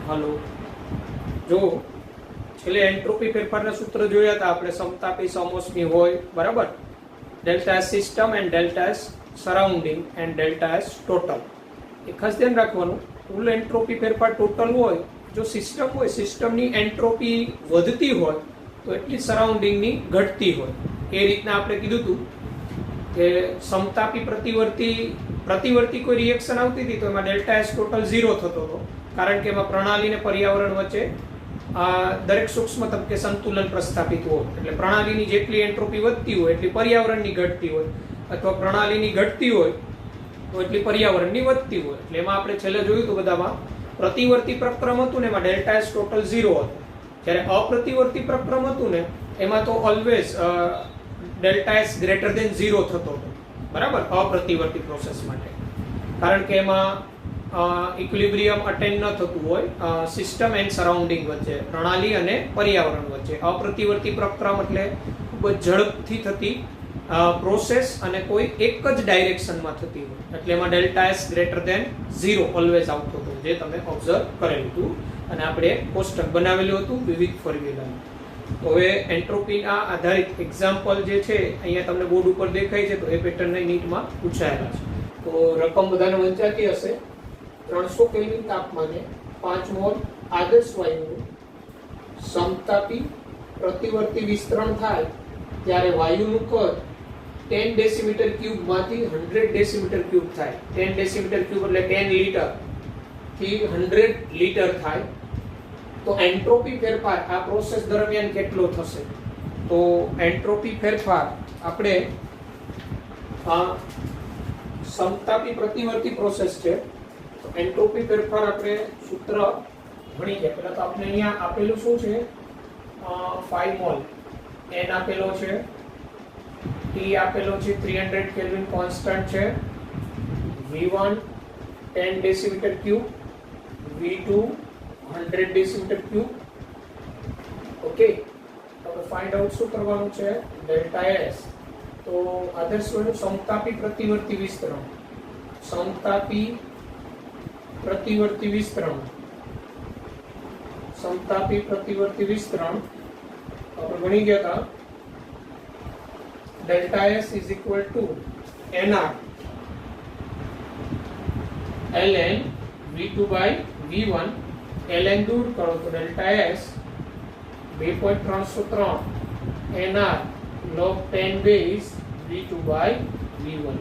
હાલો જો છેલ્લે એન્ટ્રોપી ફેરફારના સૂત્ર જોયા હતા આપણે, સમતાપી સમોષ્મી હોય બરાબર, delta S system and delta S surrounding and delta S total. એ ખાસ ધ્યાન રાખવાનું, કુલ એન્ટ્રોપી ફેરફાર ટોટલ હોય, જો સિસ્ટમ હોય સિસ્ટમની એન્ટ્રોપી વધતી હોય તો એટલી સરાઉન્ડિંગની ઘટતી હોય. એ રીતના આપણે કીધું હતું કે સમતાપી પ્રતિવર્તી કોઈ રિએક્શન આવતી હતી તો એમાં ડેલ્ટા એસ ટોટલ 0 થતો હતો, કારણ કે એમાં પ્રણાલી અને પર્યાવરણ વચ્ચે દરેક સૂક્ષ્મ તબકે સંતુલન પ્રસ્થાપિત હોય. એટલે પ્રણાલીની જેટલી એન્ટ્રોપી વધતી હોય એટલી પર્યાવરણની ઘટતી હોય, અથવા પ્રણાલીની ઘટતી હોય તો એટલી પર્યાવરણની વધતી હોય. એટલે એમાં આપણે છેલ્લે જોયું હતું બધામાં પ્રતિવર્તી પ્રક્રમ હતું ને એમાં ડેલ્ટા એસ ટોટલ 0 હતું. જ્યારે અપ્રતિવર્તી પ્રક્રમ હતું ને એમાં તો always delta S greater than 0 થતો હતો બરાબર, અપ્રતિવર્તી પ્રોસેસ માટે, કારણ કે એમાં ઇક્વિલિબ્રિયમ અટેન ન થતું હોય સિસ્ટમ એન્ડ સરાઉન્ડિંગ વચ્ચે, પ્રણાલી અને પર્યાવરણ વચ્ચે. અપ્રતિવર્તી પ્રક્રમ એટલે ખૂબ જ ઝડપથી થતી પ્રોસેસ અને કોઈ એક જ ડાયરેક્શનમાં થતી હોય, એટલે એમાં delta S greater than 0 always આવતો હતો, જે તમે ઓબ્ઝર્વ કરેલું હતું અને આપણે કોષ્ટક બનાવેલું હતું વિવિધ ફોર્મ્યુલાનું. તો હવે એન્ટ્રોપીના આધારિત એક્ઝામ્પલ જે છે અહીંયા તમને બોર્ડ ઉપર દેખાય છે, તો એ પેટર્નની નીટમાં પૂછાયેલા છે. તો રકમ બધાને વંચાતી હશે. 300 કેલ્વિન તાપમાને 5 મોલ આદર્શ વાયુનું સમતાપી પ્રતિવર્તી વિસ્તરણ થાય ત્યારે વાયુનું કદ 10 ડેસીમીટર ક્યુબ માંથી 100 ડેસીમીટર ક્યુબ થાય. 10 ડેસીમીટર ક્યુબ એટલે 10 લીટર થી 100 લીટર થાય. તો એન્ટ્રોપી ફેરફાર આ પ્રોસેસ દરમિયાન કેટલો થશે? તો એન્ટ્રોપી ફેરફાર આપણે સમતાપી પ્રતિવર્તી પ્રોસેસ છે, તો એન્ટ્રોપી ફેરફાર આપણે સૂત્ર ભણી ગયા. પહેલા તો આપણે અહીંયા આપેલું શું છે, 5 મોલ, n આપેલો છે, t આપેલો છે 300 કેલ્વિન કોન્સ્ટન્ટ છે, v1 10 decimetre cube, v2 100 decimetre cube. Okay, હવે ફાઇન્ડ આઉટ શું કરવાનું છે, ડેલ્ટા એસ. તો આદર્શ વાયુ સમતાપી પ્રતિવર્તી વિસ્તરણ, સમતાપી પ્રતિવર્તી વિસ્તરણ, સમતાપી પ્રતિવર્તી વિસ્તરણ આપણે ભણી ગયા હતા. Delta S is equal two nr ln v2 by v1. ln દૂર કરો તો delta S 2.303 nr log 10 base v2 by v1.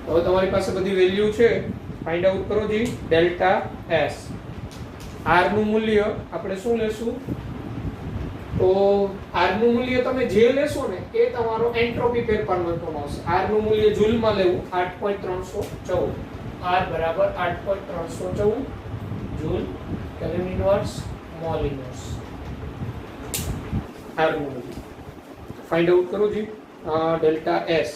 હવે તમારી પાસે બધી વેલ્યુ છે, ફાઇન્ડ આઉટ કરો જી ડેલ્ટા એસ. r નું મૂલ્ય આપણે શું લેશું, તો r નું મૂલ્ય તમે જે લેશો ને એ તમારો એન્ટ્રોપી ફેરફાર મહત્વનો હશે. r નું મૂલ્ય જૂલમાં લેવું 8.314, r બરાબર 8.314 joule kelvin inverse mole inverse. r નું મૂલ્ય ફાઇન્ડ આઉટ કરો જી delta S.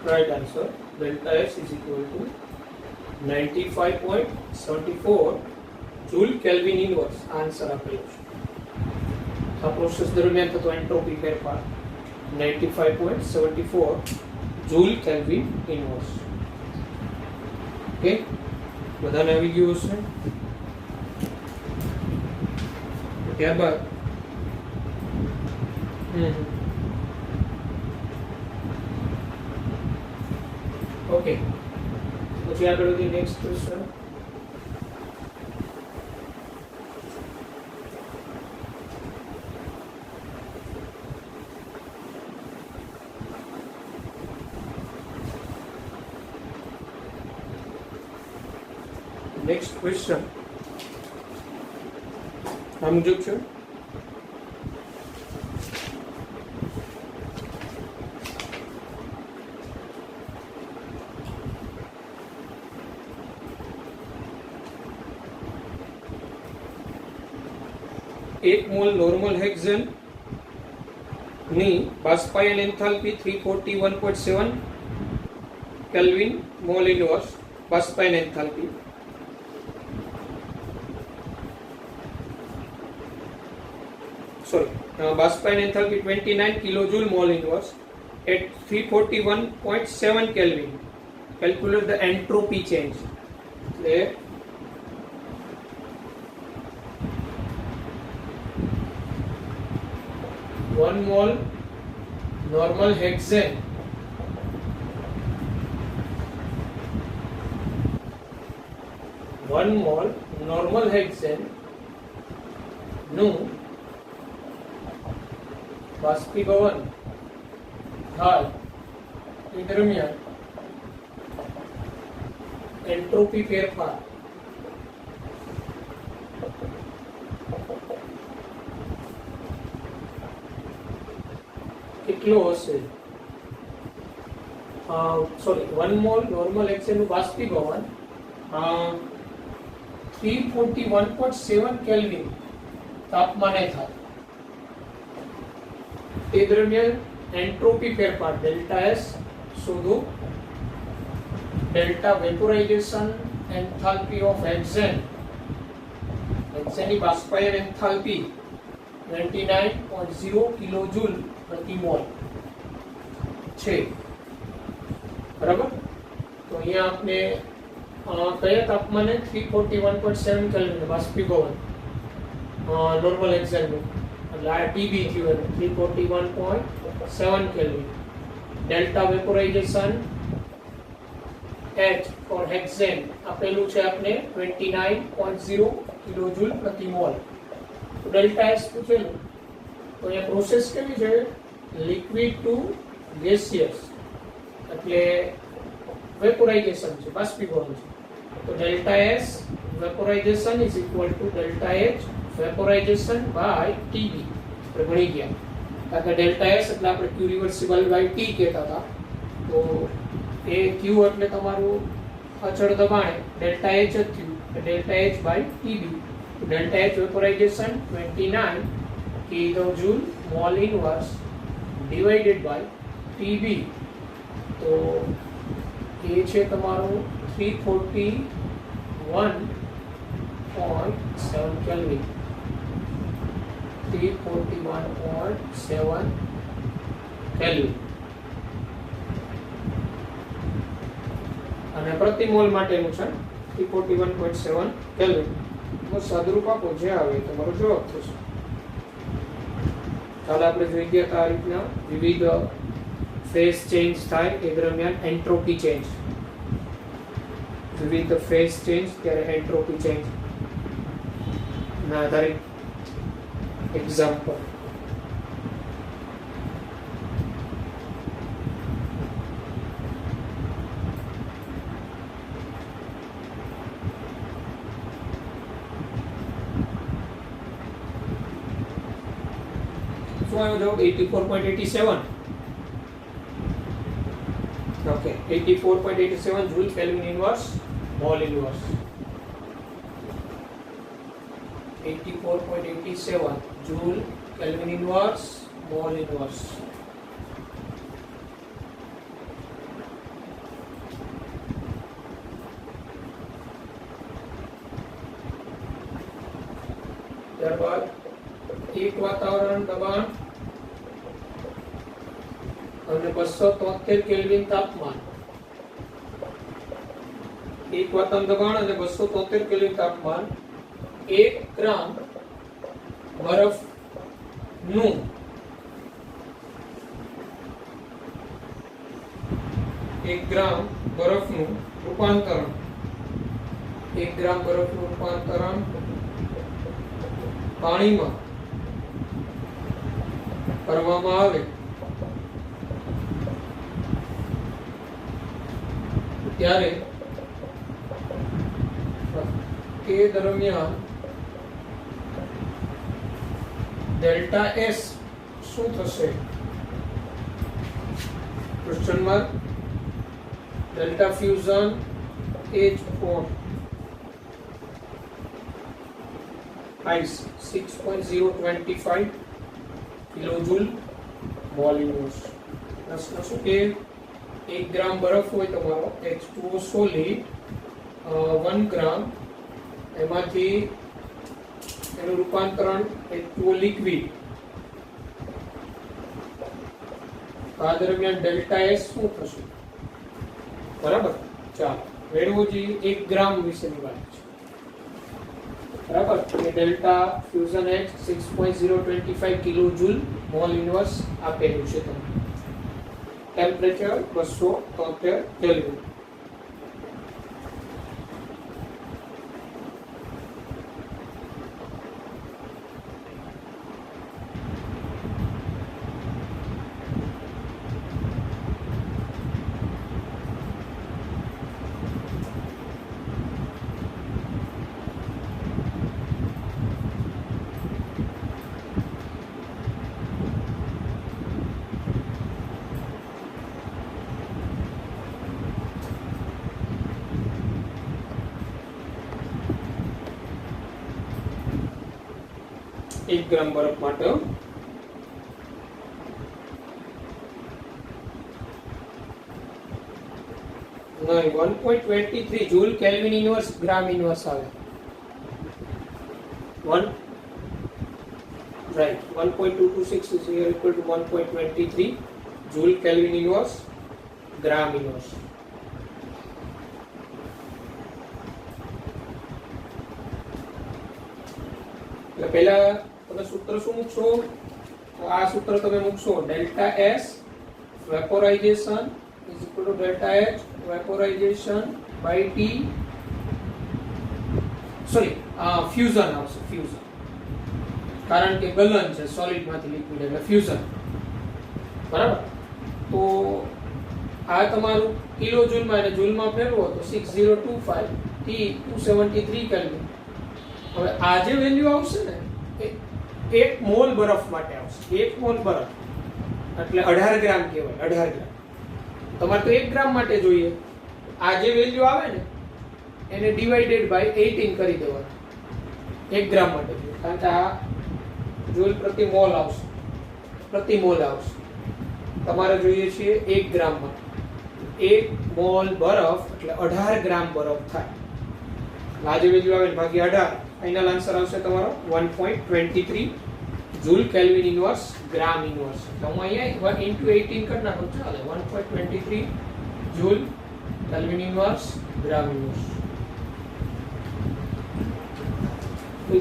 Right answer, delta S is equal to 95.74 joule Kelvin inverse. Answer આપેલો છે. આ પ્રોસેસ દરમિયાન થતો એન્ટ્રોપી ફેરફાર 95.74 joule Kelvin inverse. ઓકે, બધાને આવી ગયું હશે. ત્યારબાદ ઓકે, પછી આગળ વધી નેક્સ્ટ ક્વેશ્ચન. નેક્સ્ટ ક્વેશ્ચન આ મુજબ છે. એક મોલ નોર્મલ હેક્ઝેન ની બાષ્પાયન એન્થાલ્પી 341.7 કેલ્વિન મોલ ઇનવર્સ બાષ્પાયન એન્થાલ્પી. બાષ્પાયન enthalpy 29 kilojoule mole inverse at 341.7 Kelvin. Calculate the entropy change. એટલે 1 mole normal hexane નું બાષ્પીભવન થાય એ દરમિયાન એન્ટ્રોપી ફેરફાર કેટલો હશે? 1 મોલ નોર્મલ હેક્સેન નું બાષ્પીભવન 341.7 કેલ્વિન તાપમાને થાય. તે દરમિયાન એન્ટ્રોપી ફેરફાર ડેલ્ટા એસ શોધો. ડેલ્ટા વેપોરાઇઝેશન એન્થાલ્પી ઓફ હેક્સેન, હેક્સેનની બાષ્પાયન એન્થાલ્પી 29.0 કિલોજૂલ પ્રતિ મોલ છે. બરાબર? તો અહીંયા આપણે કયા તાપમાને 341.7 કેલ્વિન બાષ્પીભવન નોર્મલ હેક્સેનનું, એટલે આ ટીબી થયું 341.7 કેલ્વિન. ડેલ્ટા વેપોરાઇઝેશન H ફોર હેક્સેન આપેલું છે આપણે 29.0 કિલોજૂલ પ્રતિ મોલ. તો ડેલ્ટા S પૂછેલું. તો અહીંયા પ્રોસેસ કેવી છે? લિક્વિડ ટુ ગેસિયસ, એટલે વેપોરાઇઝેશન છે, બાષ્પીભવન છે. તો delta S vaporization is equal to delta H vaporization by TB. આપણે ભણી ગયા. કારણ કે ડેલ્ટા S એટલે આપણે Q રિવર્સિબલ બાય T કહેતા હતા. તો એ Q એટલે તમારું અચળ દબાણ ડેલ્ટા H જ થયું, delta H by TB. Delta H vaporization 29 kilojoule mole inverse divided by TB. તો એ છે તમારું 341.7 કેલ્વિન. 341.7 કેલ્વિન. અને પ્રતિ મોલ માટેનું છે 341.7 કેલ્વિન. તો સદરૂપ આપો જે આવે તમારો જવાબ થશે. ચાલો આપણે જોઈ ગયા હતા આ રીતના વિવિધ ફેઝ ચેન્જ થાય એ દરમિયાન એન્ટ્રોપી ચેન્જ, વિવિધ ફેઝ ચેન્જ ત્યારે એન્ટ્રોપી ચેન્જ ના આધારિત એક્ઝામ્પલ. શું આવ્યો જવાબ? 84.87. Okay, 84.87 joule kelvin inverse mall inverse. 84.87 joule kelvin inverse mall inverse. ત્યારબાદ એક વાતાવરણ દબાણ અને 273 કેલ્વિન તાપમાન. એક વાતાવરણ દબાણ અને 273 કેલ્વિન તાપમાન 1 ગ્રામ બરફનું 1 ગ્રામ બરફનું રૂપાંતરણ 1 ગ્રામ બરફનું રૂપાંતરણ પાણીમાં કરવામાં આવે ત્યારે એ દરમિયાન ડેલ્ટા એસ શું થશે? Question mark. Delta fusion H4 ice 6.025 kilojoule mole inverse. પ્રશ્ન શું કે 1 ગ્રામ બરફ હોય તમારો H2O સોલિડ 1 ગ્રામ, એમાંથી એનું રૂપાંતરણ H2O લિક્વિડ, આ દરમિયાન ડેલ્ટા એસ શું થશે? બરાબર. ચાલો મેળવવું જોઈએ 1 ગ્રામ વિશેની વાત છે. બરાબર. કે delta fusion H 6.025 kilojoule mole inverse આપેલું છે તમને. Temperature 273 kelvin. એક ગ્રામ બરફ માટે નહીં 1.23 joule kelvin inverse gram inverse આવે. 1 right 1.226 is here equal to 1.23 joule kelvin inverse gram inverse. એટલે પહેલા તમે સૂત્ર શું મૂકશો? આ સૂત્ર તમે મૂકશો delta S vaporization is equal to delta H vaporization by T fusion આવશે. ફ્યુઝન કારણ કે ગલન છે સોલિડ માંથી લિક્વિડ એટલે ફ્યુઝન. બરાબર. તો આ તમારું કિલો જૂલમાં અને જૂલમાં ફેરવો તો 6025 T 273 કેલ્વિન. હવે આ જે વેલ્યુ આવશે ને એ 1 મોલ બરફ માટે આવશે. 1 મોલ બરફ એટલે 18 ગ્રામ કહેવાય. 18 ગ્રામ. તમારે તો 1 ગ્રામ માટે જોઈએ. આ જે વેલ્યુ આવે ને એને ડિવાઇડેડ બાય 18 કરી દેવાનું. 1 ગ્રામ માટે જોઈએ કારણ કે આ જૂલ પ્રતિ મોલ આવશે. પ્રતિ મોલ આવશે. તમારે જોઈએ છે 1 ગ્રામ માટે. 1 મોલ બરફ એટલે 18 ગ્રામ બરફ થાય. આ જે વેલ્યુ આવે ભાગ્યા 18, ફાઇનલ આન્સર આવશે તમારો 1.23 joule kelvin inverse gram inverse. તો હું અહીંયા 1 * 18 કરી નાખું ચાલે. 1.23 joule kelvin inverse gram inverse.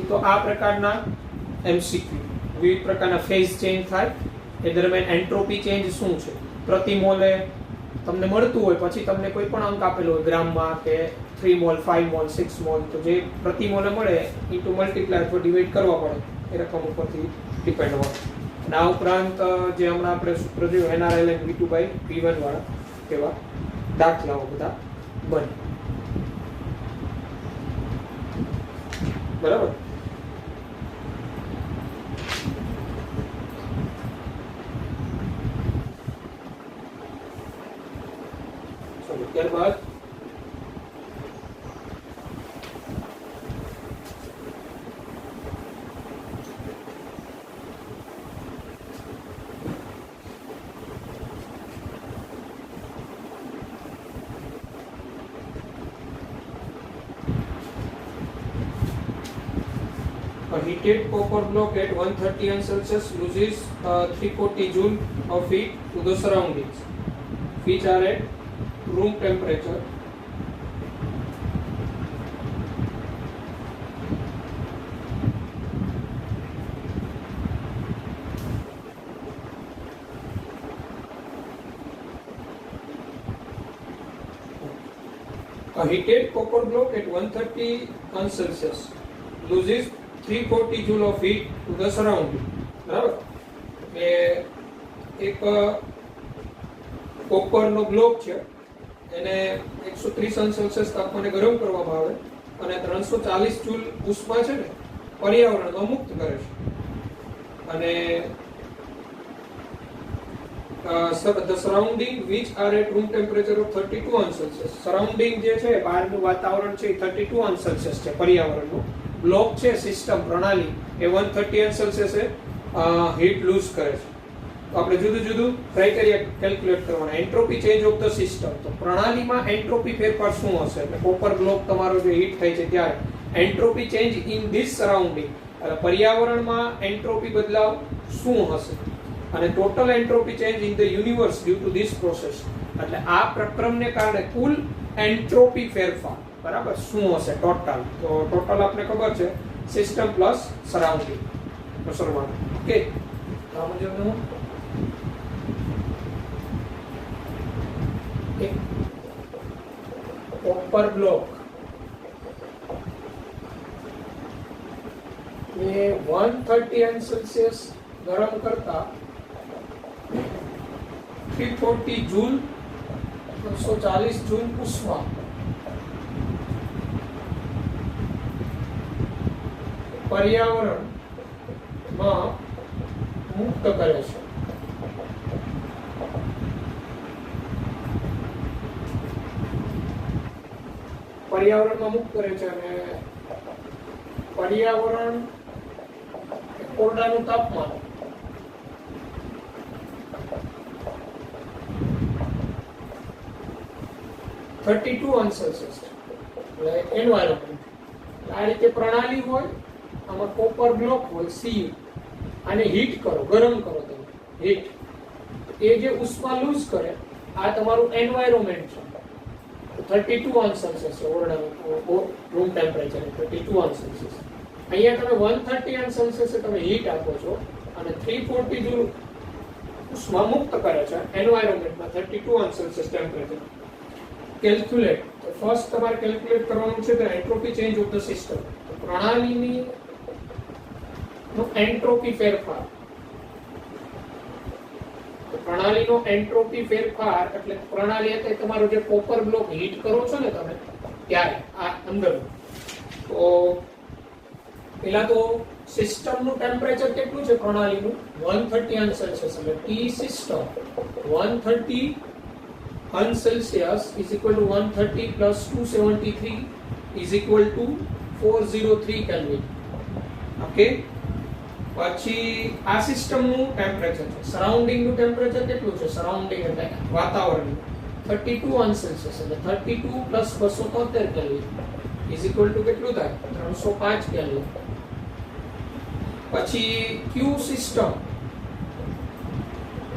તો આ પ્રકારના એમસીક્યુ વિવિધ પ્રકારના ફેઝ ચેન્જ થાય એ દરમિયાન એન્ટ્રોપી ચેન્જ શું છે પ્રતિ મોલે તમને મળતું હોય, પછી તમને કોઈ પણ અંક આપેલો હોય ગ્રામમાં કે 3 મોલ 5 મોલ 6 મોલ, તો જે પ્રતિ મોલે મળે ઇન્ટુ મલ્ટીપ્લાય અથવા ડિવાઈડ કરવા પડે એ રકમ ઉપરથી ડિપેન્ડ હોય. અને આ ઉપરાંત જે હમણાં આપણે સૂત્ર જોયું NRLn V2/V1 વાળા કેવા દાખલાઓ બધા બને. બરાબર. ચલો ત્યારબાદ a heated copper block at 130 Celsius loses 340 joule of heat to the surroundings which are at room temperature. A heated copper block at 130 Celsius loses 340 joule of heat to the surrounding. બરાબર. એ એક કોપરનો block છે, એને 130 Celsius તાપમાને ગરમ કરવામાં આવે અને 340 joule ઉષ્મા છે ને પર્યાવરણમાં મુક્ત કરે છે. અને the surrounding which are at room temperature of 32 અંશ સેલ્સિયસ, સરાઉન્ડિંગ જે છે બહારનું વાતાવરણ છે એ 32 અંશ સેલ્સિયસ છે પર્યાવરણનું. બ્લોક છે સિસ્ટમ પ્રણાલી એ 130 અંશ સેલ્સિયસે હીટ લૂઝ કરે છે. તો આપણે જુદું જુદું ક્રાઇટેરિયા કેલ્ક્યુલેટ કરવાના. Entropy change of the system, તો પ્રણાલીમાં એન્ટ્રોપી ફેરફાર શું હશે? એટલે કોપર બ્લોક તમારો જે હીટ થાય છે ત્યારે entropy change in this surrounding, એટલે પર્યાવરણમાં એન્ટ્રોપી બદલાવ શું હશે? અને total entropy change in the universe due to this process, એટલે આ પ્રક્રમને કારણે કુલ એન્ટ્રોપી ફેરફાર બરાબર શું હશે ટોટલ? તો ટોટલ આપણે ખબર છે સિસ્ટમ પ્લસ સરાઉન્ડિંગ સરવાળો. ઓકે, કોપર બ્લોક એ 130 અંશ સેલ્સિયસ ગરમ કરતા 340 જૂલ 340 જૂલ ઉષ્મા પર્યાવરણમાં મુક્ત કરે છે. પર્યાવરણમાં મુક્ત કરે છે અને પર્યાવરણ ઓરડાનું તાપમાન $32 અંશ સેલ્સિયસ એટલે એન્વાયરમેન્ટ. આ રીતે પ્રણાલી હોય, આમાં કોપર બ્લોક હોય CU, આને હીટ કરો, ગરમ કરો તમે હીટ, એ જે ઉષ્મા લૂઝ કરે આ તમારું એન્વાયરમેન્ટ છે. 32 અંશ સેલ્સિયસ છે ઓરડાનું રૂમ ટેમ્પરેચર 32 અંશ સેલ્સિયસ. અહીંયા તમે 130 અંશ સેલ્સિયસ તમે હીટ આપો છો અને 340 જૂલ ઉષ્મા મુક્ત કરે છે એન્વાયરમેન્ટમાં 32 અંશ સેલ્સિયસ ટેમ્પરેચર. કેલ્ક્યુલેટ, તો ફર્સ્ટ તમારે કેલ્ક્યુલેટ કરવાનું છે the entropy change of the system. તો પ્રણાલીની નો એન્ટ્રોપી ફેરફાર, પ્રણાલીનો એન્ટ્રોપી ફેરફાર એટલે પ્રણાલી એટલે તમારો જે કોપર બ્લોક હીટ કરો છો ને તમે ત્યારે આ અંદર. તો પહેલા તો સિસ્ટમનું ટેમ્પરેચર કેટલું છે પ્રણાલીનું 130 અંશ સેલ્સિયસ, એટલે ટી સિસ્ટમ 130 અંશ Celsius is equal to 130 plus 273 is equal to 403 kelvin. Okay, પછી આ સિસ્ટમનું ટેમ્પરેચર છે. સરાઉન્ડિંગનું ટેમ્પરેચર કેટલું છે? સરાઉન્ડિંગ એટલે વાતાવરણ 32 અંશ સેલ્સિયસ, એટલે 32 plus 273 kelvin is equal to કેટલું થાય? 305 કેલ્વિન. પછી ક્યુ સિસ્ટમ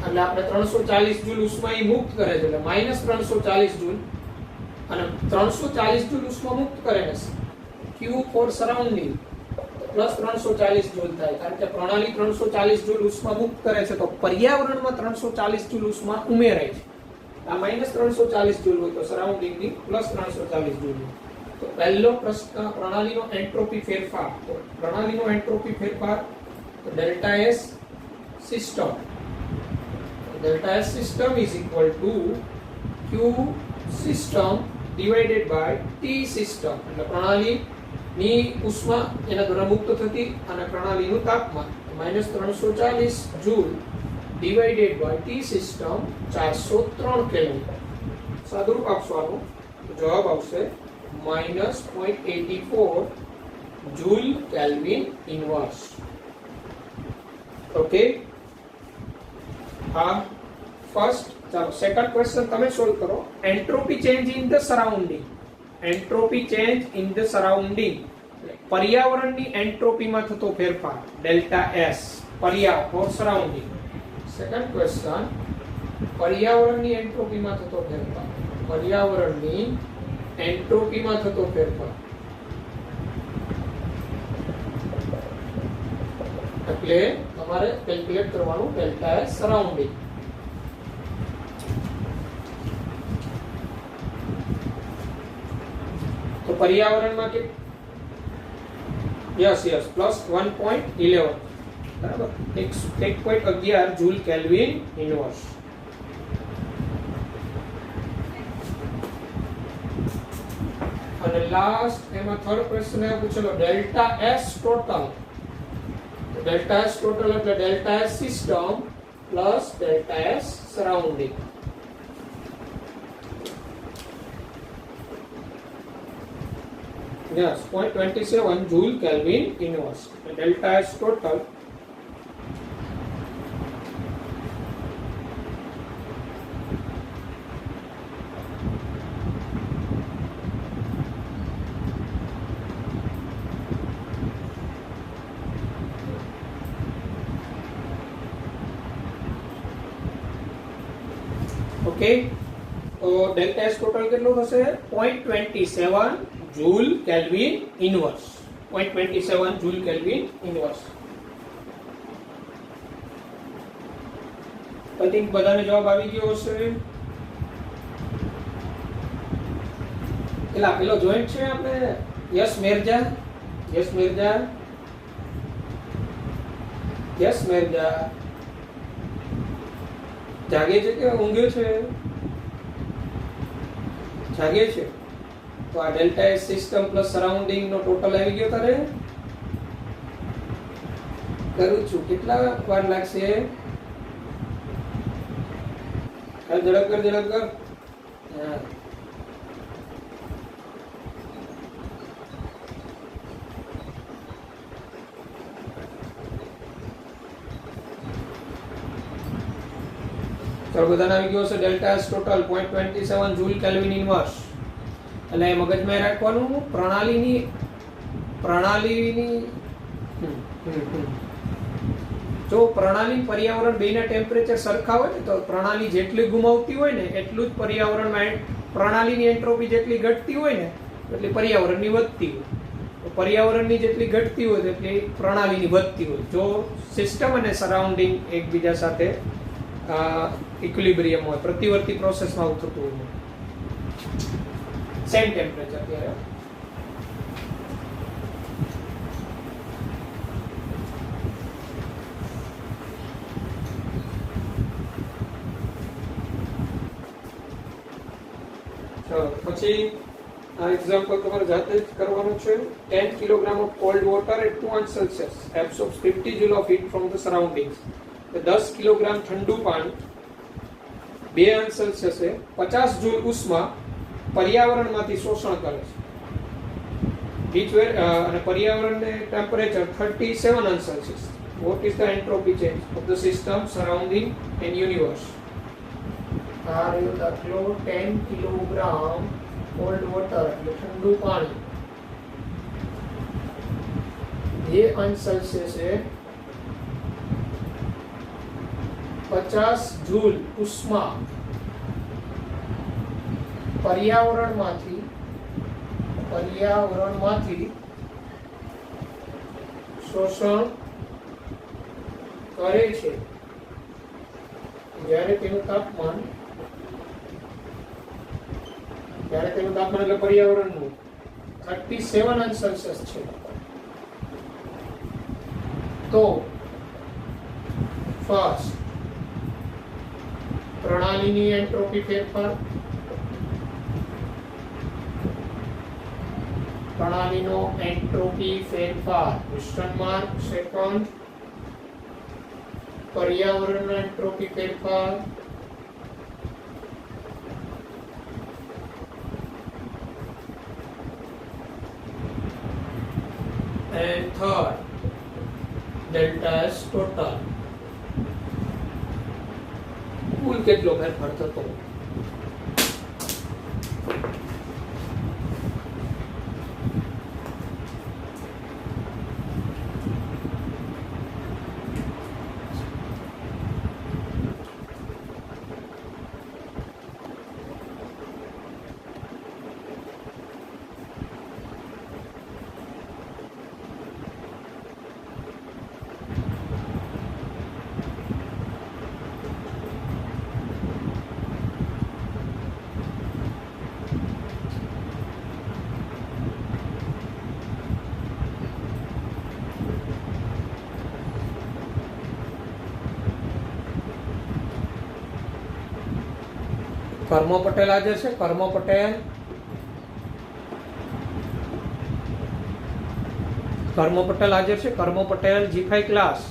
એટલે આપણે 340 જૂલ ઉષ્મા મુક્ત કરે છે એટલે -340 જૂલ, અને 340 જૂલ ઉષ્મા મુક્ત કરે છે Q ફોર સરાઉન્ડિંગ +340 જૂલ થાય, કારણ કે પ્રણાલી 340 જૂલ ઉષ્મા મુક્ત કરે છે તો પર્યાવરણમાં 340 જૂલ ઉષ્મા ઉમેરાય છે. આ -340 જૂલ હોય તો સરાઉન્ડિંગની +340 જૂલ. તો પહેલો પ્રશ્ન પ્રણાલીનો એન્ટ્રોપી ફેરફાર. તો પ્રણાલીનો એન્ટ્રોપી ફેરફાર તો delta S system, delta S system is equal to Q system divided by T system, એટલે પ્રણાલીની ઉષ્મા એના દ્વારા મુક્ત થતી અને પ્રણાલીનું તાપમાન -340 joule divided by T system 403 kelvin. સાદુરૂપ આપશો આનું તો જવાબ આવશે -0.84 જૂલ કેલ્વિન ઇન્વર્સ. ઓકે, હા ફર્સ્ટ. ચાલો સેકન્ડ ક્વેશ્ચન તમે સોલ્વ કરો. Entropy change in the surrounding, entropy change in the surrounding પર્યાવરણની એન્ટ્રોપીમાં થતો ફેરફાર ડેલ્ટા એસ પર્યાવરણ સરાઉન્ડિંગ. સેકન્ડ ક્વેશ્ચન પર્યાવરણની એન્ટ્રોપીમાં થતો ફેરફાર, પર્યાવરણની એન્ટ્રોપીમાં થતો ફેરફાર એટલે તમારે કેલ્ક્યુલેટ કરવાનું ડેલ્ટા એસ સરાઉન્ડિંગ. તો પર્યાવરણમાં કે યસ +1.11 બરાબર 1.11 જૂલ કેલ્વિન ઇન્વર્સ. અને લાસ્ટ એમાં થર્ડ ક્વેશ્ચન એ પૂછેલો delta S total. Delta S total એટલે delta S system plus delta S surrounding. Yes, 0.27 joule Kelvin inverse. Delta S total. Okay, તો delta S total કેટલું થશે? 0.27 joule Kelvin inverse. 0.27 joule Kelvin inverse. I think બધાને જવાબ આવી ગયો હશે. પેલો જોઈન્ટ છે આપણે યસ મેરજા. જાગે છે કે ઊંઘ્યો છે? જાગે છે. તો આ delta S system plus surrounding નો ટોટલ આવી ગયો તારે? કરું છું. કેટલા વાર લાગશે? ઝડપ કર. હા, તો બધાને આવી ગયો છે delta S total 0.27 joule kelvin inverse. એટલે મગજમાં રાખવાનું પ્રણાલીની જો પ્રણાલી પર્યાવરણ બેના ટેમ્પરેચર સરખા હોય ને તો પ્રણાલી જેટલી ગુમાવતી હોય ને એટલું જ પર્યાવરણમાં પ્રણાલીની એન્ટ્રોપી જેટલી ઘટતી હોય ને એટલી પર્યાવરણની વધતી હોય. તો પર્યાવરણની જેટલી ઘટતી હોય તેટલી પ્રણાલીની વધતી હોય. જો સિસ્ટમ અને સરાઉન્ડિંગ એકબીજા સાથે ઇક્વિલિબ્રિયમ હોય, પ્રતિવર્તી પ્રોસેસમાં આવું થતું હોય સેમ ટેમ્પરેચર ત્યારે. પછી આ એક્ઝામ્પલ તમારે જાતે જ કરવાનું છે. 10 kilogram of cold water at 2 Celsius absorbs 50 joule of heat from the surroundings. 10 kilogram ઠંડુ પાણી 2 સેલ્સિયસે 50 જૂલ ઉષ્મા પર્યાવરણમાંથી શોષણ કરે છે. અને પર્યાવરણને temperature 37 Celsius. What is the entropy change of the system surrounding and universe? આ રહ્યો દાખલો 10 કિલોગ્રામ કોલ્ડ વોટર એટલે ઠંડુ પાણી 2 સેલ્સિયસે 50 જૂલ ઉષ્મા પર્યાવરણમાંથી શોષણ કરે છે. જ્યારે તેનું તાપમાન એટલે પર્યાવરણનું 37 સેલ્સિયસ છે તો ફર્સ્ટ પ્રણાલીની એન્ટ્રોપી ફેરફાર, પ્રણાલીનો એન્ટ્રોપી ફેરફાર = સેકન્ડ પર્યાવરણનો એન્ટ્રોપી ફેરફાર and third delta S total. કુલ કેટલો ફેરફાર થતો? કર્મ પટેલ હાજર છે? કર્મ પટેલ કર્મો પટેલ હાજર છે. કર્મો Patel G5 class.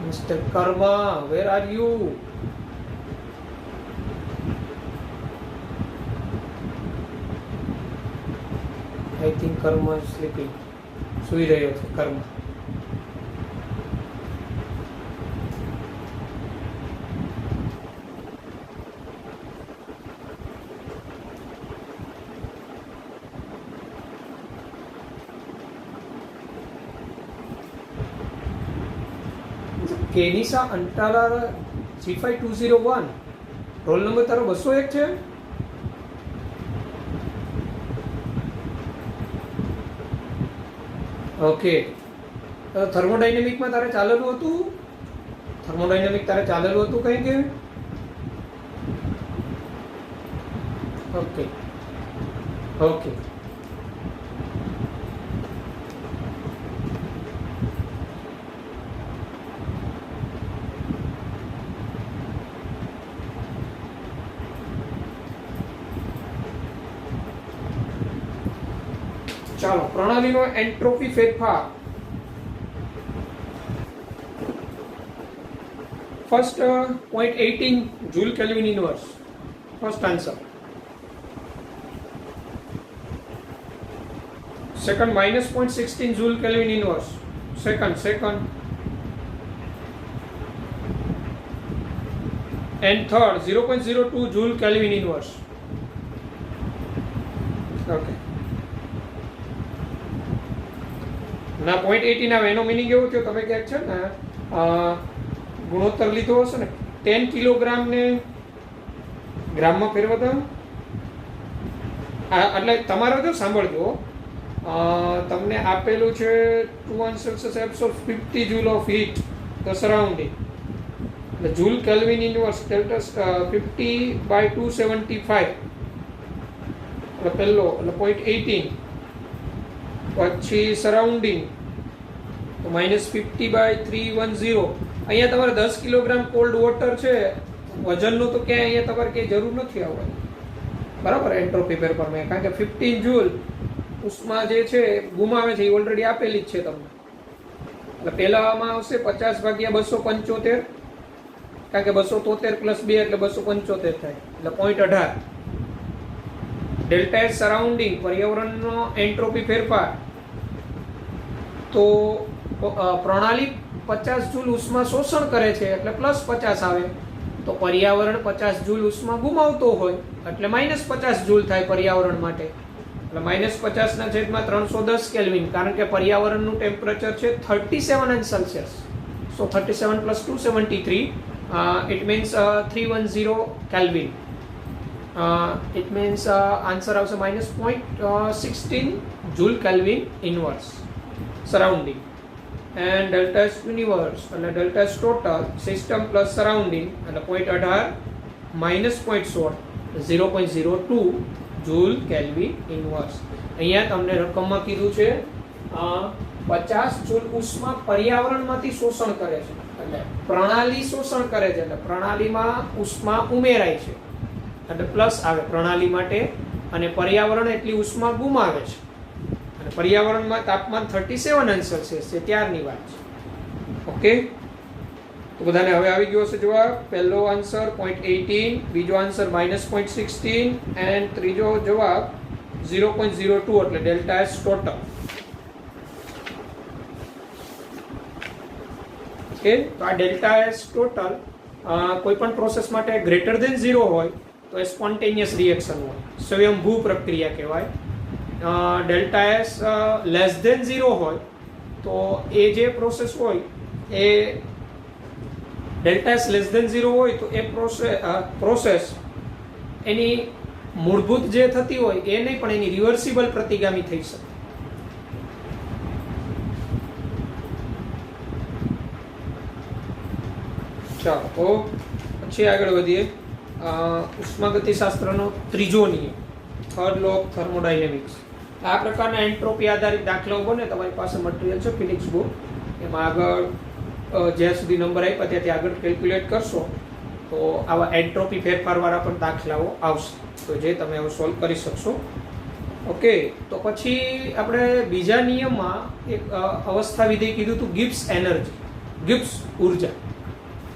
Mister Karma, where are you? I think Karma sleeping, સુઈ રહ્યો છે Karma. Kenisa અંટાલા G5201, roll number તારો 201 છે. ઓકે, થર્મોડાયનેમિકમાં તારે ચાલેલું હતું? થર્મોડાયનેમિક તારે ચાલેલું હતું કઈ કે? ઓકે ઓકે, ચાલો પ્રણાલીનો એન્ટ્રોપી ફેરફાર. First 0.18 joule kelvin inverse, first answer. Second -0.16 joule kelvin inverse, second. And third 0.02 joule kelvin inverse. Okay, ના 0.18 આવે એનો મિનિંગ એવું થયો, તમે ક્યાંક છે ને ગુણોત્તર લીધો હશે ને, 10 કિલોગ્રામ ને ગ્રામમાં ફેરવતા. એટલે તમારે જો સાંભળજો, તમને આપેલું છે 2 Celsius absorb 50 joule of heat the surrounding. એટલે જૂલ કેલ્વિન ઇનવર્સ ડેલ્ટા 50/275 એટલે પહેલો એટલે 0.18, પછી સરાઉન્ડિંગ તો -50/310. અહીંયા તમારે 10 કિલોગ્રામ કોલ્ડ વોટર છે, વજનનું તો ક્યાંય અહીંયા તમારે ક્યાંય જરૂર નથી આવવાની, બરાબર, એન્ટ્રોપી ફેરફારમાં. કારણ કે 15 જૂલ ઉષ્મા જે છે ગુમાવે છે એ ઓલરેડી આપેલી જ છે તમને. એટલે પહેલામાં આવશે 50/275, કારણ કે 273 + 2 એટલે 275 થાય, એટલે 0.18. ડેલ્ટા એસ સરાઉન્ડિંગ પર્યાવરણનો એન્ટ્રોપી ફેરફાર, તો પ્રણાલી 50 જૂલ ઉષ્મા શોષણ કરે છે એટલે +50 આવે, તો પર્યાવરણ 50 જૂલ ઉષ્મા ગુમાવતો હોય એટલે -50 જૂલ થાય પર્યાવરણ માટે. એટલે -50/310 કેલ્વિન, કારણ કે પર્યાવરણનું ટેમ્પરેચર છે 37 Celsius. So 37 + 273, it means 310 kelvin. It means answer આવશે -0.16 joule kelvin inverse surrounding. And delta S universe એટલે delta S total system plus surrounding એટલે 0.18 -0.16 0.02 જૂલ કેલ્વિન ઇનવર્સ. અહીંયા તમને રકમમાં કીધું છે 50 જૂલ ઉષ્મા પર્યાવરણમાંથી શોષણ કરે છે, એટલે પ્રણાલી શોષણ કરે છે, એટલે પ્રણાલીમાં ઉષ્મા ઉમેરાય છે એટલે પ્લસ આવે પ્રણાલી માટે, અને પર્યાવરણ એટલી ઉષ્મા ગુમાવે છે. અને પર્યાવરણમાં તાપમાન 37 સેલ્સિયસ છે ત્યારની વાત છે. ઓકે, તો બધાને હવે આવી ગયો હશે જવાબ. પહેલો આન્સર 0.18, બીજો આન્સર -0.16 એન્ડ ત્રીજો જવાબ 0.02 એટલે ડેલ્ટા એસ ટોટલ. ઓકે, તો આ ડેલ્ટા એસ ટોટલ કોઈ પણ પ્રોસેસ માટે ગ્રેટર ધેન 0 હોય તો એ સ્પોન્ટેનિયસ રિએક્શન હોય, સ્વયંભૂ પ્રક્રિયા કહેવાય. ડેલ્ટા એસ લેસ ધેન 0 હોય તો એ જે પ્રોસેસ હોય એ ડેલ્ટા એસ લેસ ધેન 0 હોય તો એ પ્રોસેસ એની મૂળભૂત જે થતી હોય એ નહીં, પણ એની રિવર્સિબલ પ્રતિગામી થઈ શકે. ચાલો, તો પછી આગળ વધીએ. ઉષ્માગતિશાસ્ત્રનો ત્રીજો નિયમ, થર્ડ લો ઓફ થર્મોડાયનેમિક્સ. આ પ્રકારના એન્ટ્રોપી આધારિત દાખલાઓ બને, તમારી પાસે મટીરિયલ છે ફિનિક્સ બુક, એમાં આગળ જ્યાં સુધી નંબર આપ્યા ત્યાંથી આગળ કેલ્ક્યુલેટ કરશો તો આવા એન્ટ્રોપી ફેરફારવાળા પણ દાખલાઓ આવશે, તો જે તમે હવે સોલ્વ કરી શકશો. ઓકે, તો પછી આપણે બીજા નિયમમાં એક અવસ્થા વિધેય કીધું હતું, ગિબ્સ એનર્જી, ગિબ્સ ઉર્જા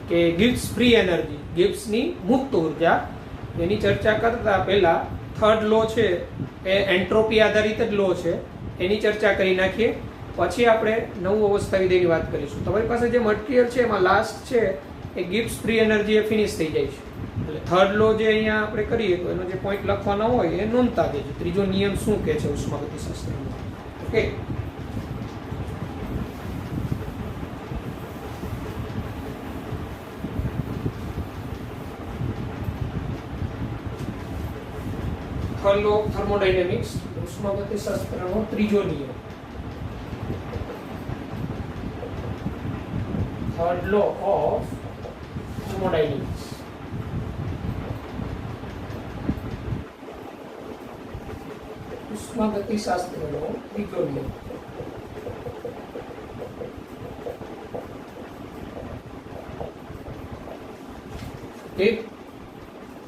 કે ગિબ્સ ફ્રી એનર્જી, ગિબ્સની મુક્ત ઉર્જા. એની ચર્ચા કરતા પહેલા થર્ડ લો છે એ એન્ટ્રોપી આધારિત જ લો છે, એની ચર્ચા કરી નાખીએ. પછી આપણે નવું અવસ્થા વિધેયની વાત કરીશું. તમારી પાસે જે મટીરિયલ છે એમાં લાસ્ટ છે એ ગિબ્સ ફ્રી એનર્જી એ ફિનિશ થઈ જાય છે. એટલે થર્ડ લો જે અહીંયા આપણે કરીએ તો એનો જે પોઈન્ટ લખવાનો હોય એ નોંધતા દેજો. ત્રીજો નિયમ શું કહે છે ઉષ્માગતિશાસ્ત્રમાં. ઓકે, થર્ડ લો થર્મોડાયનેમિક્સ, ઉષ્માગતિશાસ્ત્રનો ત્રીજો નિયમ. Third law of thermodynamics. ઉષ્માગતિશાસ્ત્રનો ત્રીજો નિયમ.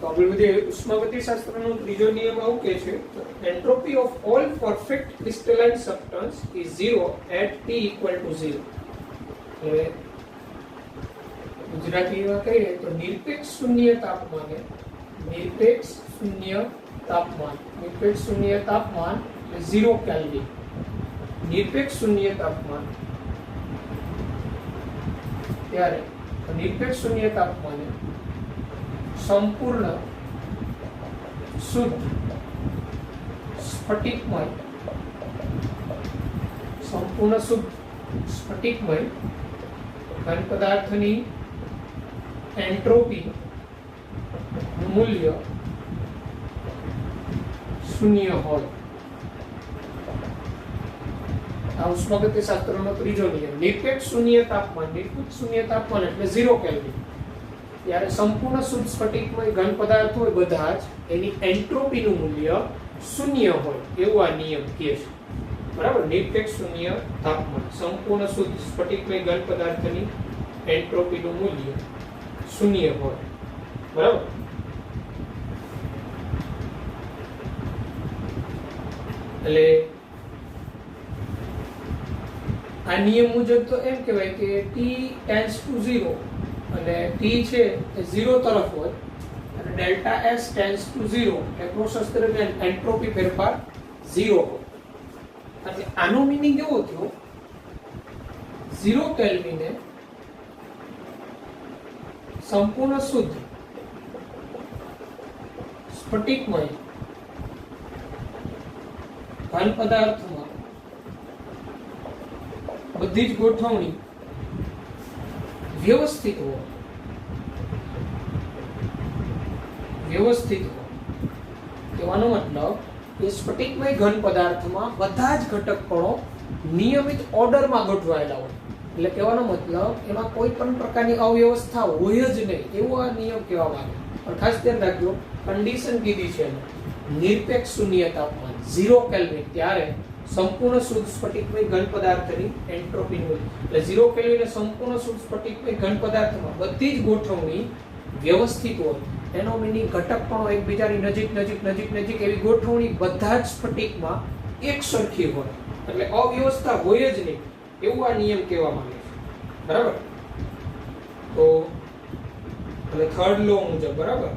તો આપણે બધે ઉષ્માગતિશાસ્ત્રનો ત્રીજો નિયમ આવું કે છે, entropy of all perfect crystalline substance is 0 at t equal to 0. એટલે ગુજરાતીમાં કહીએ તો નિરપેક્ષ શૂન્ય તાપમાને, નિરપેક્ષ શૂન્ય તાપમાન એટલે 0 કેલ્વિન. નિરપેક્ષ શૂન્ય તાપમાન ત્યારે નિરપેક્ષ શૂન્ય તાપમાને સંપૂર્ણ શુદ્ધ સ્ફટિકમય, સંપૂર્ણ શુદ્ધ સ્ફટિકમય ઘન પદાર્થની એન્ટ્રોપી મૂલ્ય શૂન્ય હોય. આ ઉષ્માગતિશાસ્ત્રનો ત્રીજો નિયમ. નિરપેક્ષ શૂન્ય તાપમાન, નિરપેક્ષ શૂન્ય તાપમાન એટલે 0 કેલ્વિન. ત્યારે સંપૂર્ણ શુદ્ધ સ્ફટિકમય ઘન પદાર્થ હોય બધા જ, એની એન્ટ્રોપીનું મૂલ્ય શૂન્ય હોય એવું આ નિયમ કહે છે. બરાબર, નિરપેક્ષ શૂન્ય તાપમાન, સંપૂર્ણ શુદ્ધ સ્ફટિકમય ઘન પદાર્થની એન્ટ્રોપીનું મૂલ્ય શૂન્ય હોય. બરાબર, એટલે આ નિયમ મુજબ તો એમ કહેવાય કે t ટેન્ડ્સ ટુ 0 અને t છે એ 0 તરફ હોય અને delta s tends to 0 A process દરમિયાન એન્ટ્રોપી ફેરફાર 0 હોય. એટલે આનો મીનિંગ એવો થયો 0 કેલ્વિને સંપૂર્ણ શુદ્ધ સ્ફટિકમય ઘન પદાર્થમાં બધી જ ગોઠવણી વ્યવસ્થિત હોય. કહેવાનો મતલબ એ સ્ફટિકમય ઘન પદાર્થમાં બધા જ ઘટકકણો નિયમિત ઓર્ડરમાં ગોઠવાયેલા હોય. એટલે કહેવાનો મતલબ એમાં કોઈ પણ પ્રકારની અવ્યવસ્થા હોય જ નહીં, એવો આ નિયમ કહેવામાં આવે. પણ ખાસ ધ્યાન રાખજો, કન્ડિશન કીધી છે નિરપેક્ષ શૂન્ય તાપમાન 0 કેલ્વિન, ત્યારે સંપૂર્ણ શુદ્ધ સ્ફટિકમય ઘન પદાર્થની એન્ટ્રોપીનું, એટલે 0 કેલ્વિને સંપૂર્ણ શુદ્ધ સ્ફટિકમય ઘન પદાર્થમાં બધી જ ગોઠવણી વ્યવસ્થિત હોય. એનો મીનિંગ ઘટકકણો એકબીજાની નજીક નજીક નજીક નજીક એવી ગોઠવણી બધા જ સ્ફટિકમાં એક સરખી હોય. એટલે અવ્યવસ્થા હોય જ નહીં એવું આ નિયમ કહેવામાં આવે છે. બરાબર, તો એટલે થર્ડ લો મુજબ, બરાબર,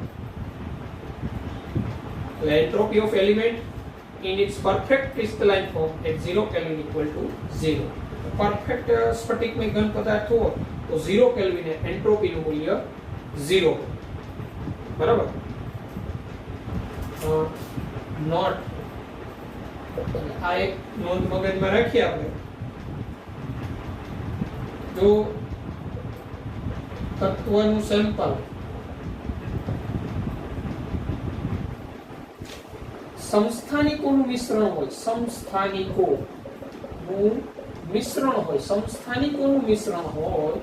entropy of element in its perfect crystalline form at 0 Kelvin equal to 0. Perfect સ્ફટિકમય ઘન પદાર્થ હોય તો 0 કેલ્વિને એન્ટ્રોપીનું મૂલ્ય 0. બરાબર, નોટ આ એક નોંધ મગજમાં રાખીએ આપણે. જો તત્વનું સેમ્પલ સમસ્થાનિકોનું મિશ્રણ હોય, સમસ્થાનિકોનું મિશ્રણ હોય, સમસ્થાનિકોનું મિશ્રણ હોય,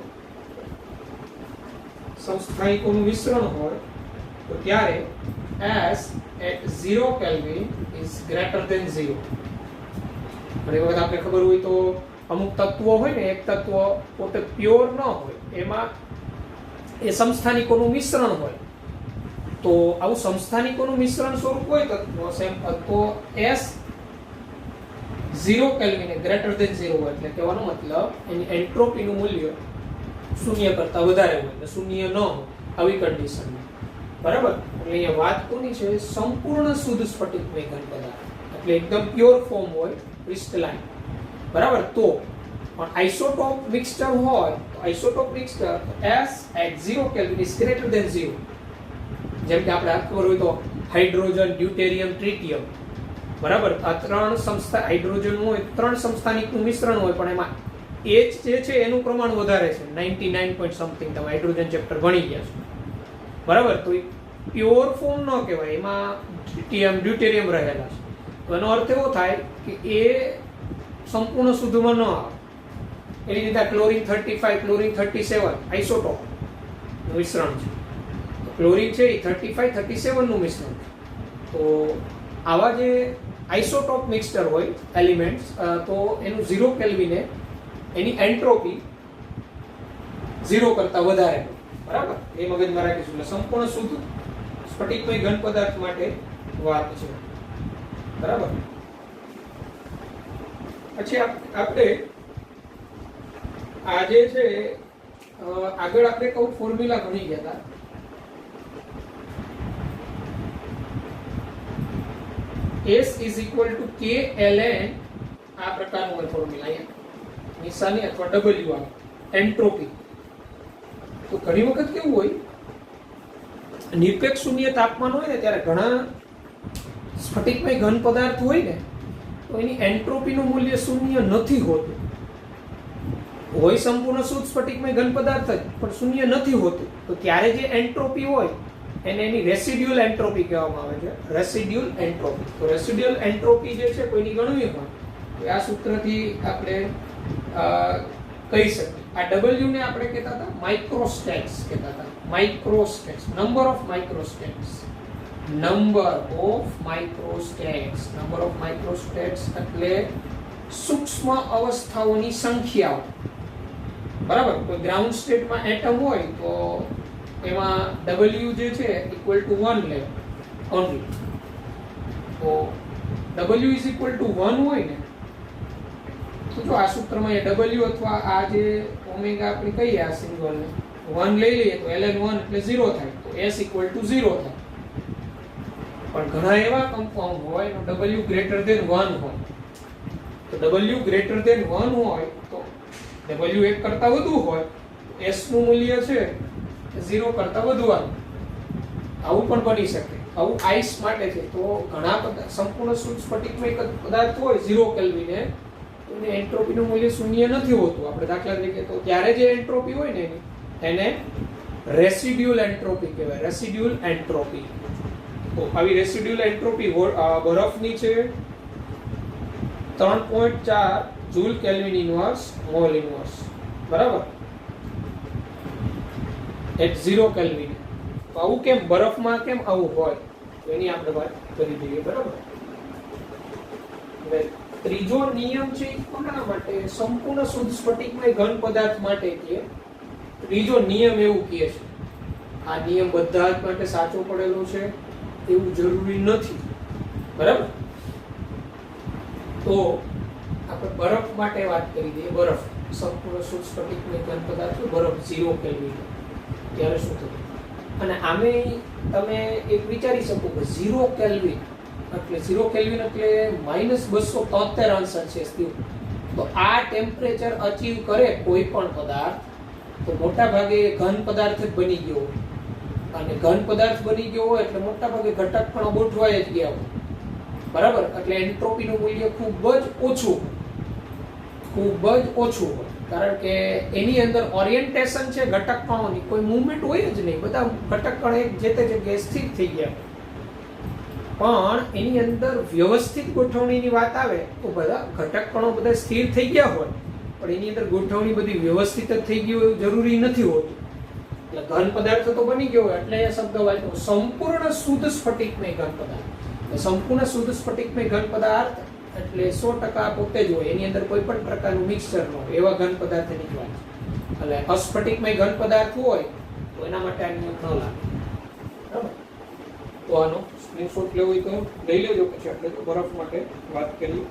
સમસ્થાનિકોનું મિશ્રણ હોય તો ત્યારે S at 0 Kelvin is greater than 0. અને વખત આપણે ખબર હોય તો અમુક તત્વો હોય ને, એક તત્વ પોતે પ્યોર ન હોય, એમાં એ સમસ્થાનિકોનું મિશ્રણ હોય. તો આવું સમસ્થાનિકોનું મિશ્રણ સ્વરૂપ હોય તો S 0 કેલ્વિન ગ્રેટર ધેન 0 હોય એટલે કહેવાનો મતલબ એની એન્ટ્રોપીનું મૂલ્ય શૂન્ય કરતા વધારે હોય એટલે શૂન્ય ન હોય આવી કન્ડિશનમાં. બરાબર. એટલે અહીંયા વાત કોની છે? સંપૂર્ણ શુદ્ધ સ્ફટિકમય ઘન પદાર્થ એટલે એકદમ પ્યોર ફોર્મ હોય, ક્રિસ્ટલાઇન. બરાબર. તો પણ આઇસોટોપ મિક્સચર હોય તો isotope mixture S at 0 kelvin is greater than 0. જેમ કે આપણે ખબર હોય તો હાઇડ્રોજન, ડ્યુટેરિયમ, ટ્રિટિયમ. બરાબર. આ ત્રણ સંસ્થા હાઇડ્રોજન હોય, ત્રણ સમસ્થાનિકનું મિશ્રણ હોય પણ એમાં H જે છે એનું પ્રમાણ વધારે છે 99 point something. તમે હાઇડ્રોજન ચેપ્ટર ભણી ગયા છો. બરાબર. તો પ્યોર ફોર્મ ન કહેવાય, એમાં ટ્રિટિયમ, ડ્યુટેરિયમ રહેલા છે. તો એનો અર્થ એવો થાય કે એ સંપૂર્ણ શુદ્ધમાં ન આવે. એની રીતે ક્લોરીન 35, ક્લોરીન 37 આઇસોટોપ મિશ્રણ છે. ક્લોરીન છે એ 35, 37 નું મિશ્રણ છે. તો આવા જે આઇસોટોપ મિક્સચર હોય એલિમેન્ટ્સ તો એનું 0 કેલ્વિને એની એન્ટ્રોપી 0 કરતા વધારે હોય. બરાબર. એ મગજમાં રાખીશું. એટલે સંપૂર્ણ શુદ્ધ સ્ફટિકમય ઘન પદાર્થ માટે વાત છે. બરાબર. પછી આપણે આજે છે આગળ આપણે કહું ફોર્મ્યુલા ભણી ગયા હતા. S is equal to K ln આ પ્રકારનું હોય ફોર્મ્યુલા. અહીંયા નિશાની અથવા W આવે એન્ટ્રોપી. તો ઘણી વખત કેવું હોય નિરપેક્ષ શૂન્ય તાપમાન હોય ને ત્યારે ઘણા સ્ફટિકમય ઘન પદાર્થ હોય ને તો એની એન્ટ્રોપીનું મૂલ્ય શૂન્ય નથી હોતું. હોય સંપૂર્ણ શુદ્ધ સ્ફટિકમય ઘન પદાર્થ જ પણ શૂન્ય નથી હોતું. તો ત્યારે જે એન્ટ્રોપી હોય એને એની રેસિડ્યુઅલ એન્ટ્રોપી કહેવામાં આવે છે. Residual entropy. તો રેસિડ્યુઅલ એન્ટ્રોપી જે છે કોઈની ગણવી હોય તો આ સૂત્રથી આપણે કહી શકીએ. આ W ને આપણે કહેતા હતા માઇક્રોસ્ટેટ્સ કહેતા હતા. Microstates, number of microstates. Number of microstates. Number of microstates એટલે સૂક્ષ્મ અવસ્થાઓની સંખ્યાઓ. બરાબર. કોઈ ગ્રાઉન્ડ સ્ટેટમાં એટમ હોય તો એમાં W જે છે ઇક્વલ ટુ 1 લે ઓન્લી. તો W ઇઝ ઇક્વલ ટુ 1 હોય ને તો જો આ સૂત્રમાં W અથવા આ જે ઓમેગા આપણે કહીએ આ સિમ્બોલને 1 લઈ લઈએ તો ln1 એટલે 0 થાય. તો S ઇક્વલ ટુ 0 થાય. પણ ઘણા એવા કમ્પાઉન્ડ હોય તો W ગ્રેટર ધેન 1 હોય. તો W ગ્રેટર ધેન 1 હોય તો W 1 કરતા વધુ હોય S નું મૂલ્ય છે 0 કરતા વધુ આવે. આવું પણ બની શકે. આવું આઈસ માટે છે. તો ઘણા બધા સંપૂર્ણ શુદ્ધ સ્ફટિકમય પદાર્થ હોય 0 કેલ્વિને તો એની એન્ટ્રોપીનું મૂલ્ય શૂન્ય નથી હોતું. આપણે દાખલા તરીકે તો ત્યારે જે એન્ટ્રોપી હોય ને એને રેસિડ્યુઅલ એન્ટ્રોપી કહેવાય. Residual entropy. તો આવી રેસિડ્યુઅલ એન્ટ્રોપી બરફની છે 3.4 joule kelvin inverse mole inverse. બરાબર. At 0 kelvin. તો આવું કેમ બરફમાં કેમ આવું હોય તો એની આપણે વાત કરી દઈએ. બરાબર. હવે ત્રીજો નિયમ છે કોના માટે? સંપૂર્ણ શુદ્ધ સ્ફટિકમય ઘન પદાર્થ માટે કે ત્રીજો નિયમ એવું કહે છે. આ નિયમ બધા જ માટે સાચો પડેલો છે એવું જરૂરી નથી. બરાબર. તો આપણે બરફ માટે વાત કરી દઈએ. બરફ સંપૂર્ણ શુદ્ધ સ્ફટિકમય ઘન પદાર્થ બરફ 0 કેલ્વિન ત્યારે શું થતું? અને આમે તમે એક વિચારી શકો કે 0 કેલ્વિન એટલે 0 કેલ્વિન એટલે -273 અંશ સેલ્સિયસ થયું. તો આ ટેમ્પરેચર અચીવ કરે કોઈ પણ પદાર્થ તો મોટા ભાગે ઘન પદાર્થ જ બની ગયો હોય. અને ઘન પદાર્થ બની ગયો હોય એટલે મોટા ભાગે ઘટક પણ ગોઠવાઈ જ ગયા હોય. બરાબર. એટલે એન્ટ્રોપીનું મૂલ્ય ખૂબ જ ઓછું હોય. કારણ કે એની અંદર ઓરિએન્ટેશન છે ઘટક કણોની. કોઈ મૂવમેન્ટ હોય જ નહીં. બધા ઘટક કણ એક જે તે જગ્યાએ સ્થિર થઈ ગયા. પણ એની અંદર વ્યવસ્થિત ગોઠવણીની વાત આવે તો બધા ઘટક કણો બધા સ્થિર થઈ ગયા હોય પણ એની અંદર ગોઠવણી બધી વ્યવસ્થિત જ થઈ ગઈ હોય એવું જરૂરી નથી હોતું. એટલે ઘન પદાર્થ તો બની ગયો હોય એટલે એ શબ્દ વાંચો સંપૂર્ણ શુદ્ધ સ્ફટિકમય ઘન પદાર્થ. સંપૂર્ણ શુદ્ધ સ્ફટિકમય ઘન પદાર્થ એટલે 100% પોતે જ હોય. એની અંદર કોઈ પણ પ્રકારનું મિક્સચર ન હોય એવા ઘન પદાર્થ નીકળે છે. એટલે અસ્ફટિકમય ઘન પદાર્થ હોય તો એના માટે આ નિયમ ન લાગે, બરાબર? તો આનો સ્ક્રીનશોટ લેવો હોય તો લઈ લેજો, પછી આપણે તો બરફ માટે વાત કરીએ.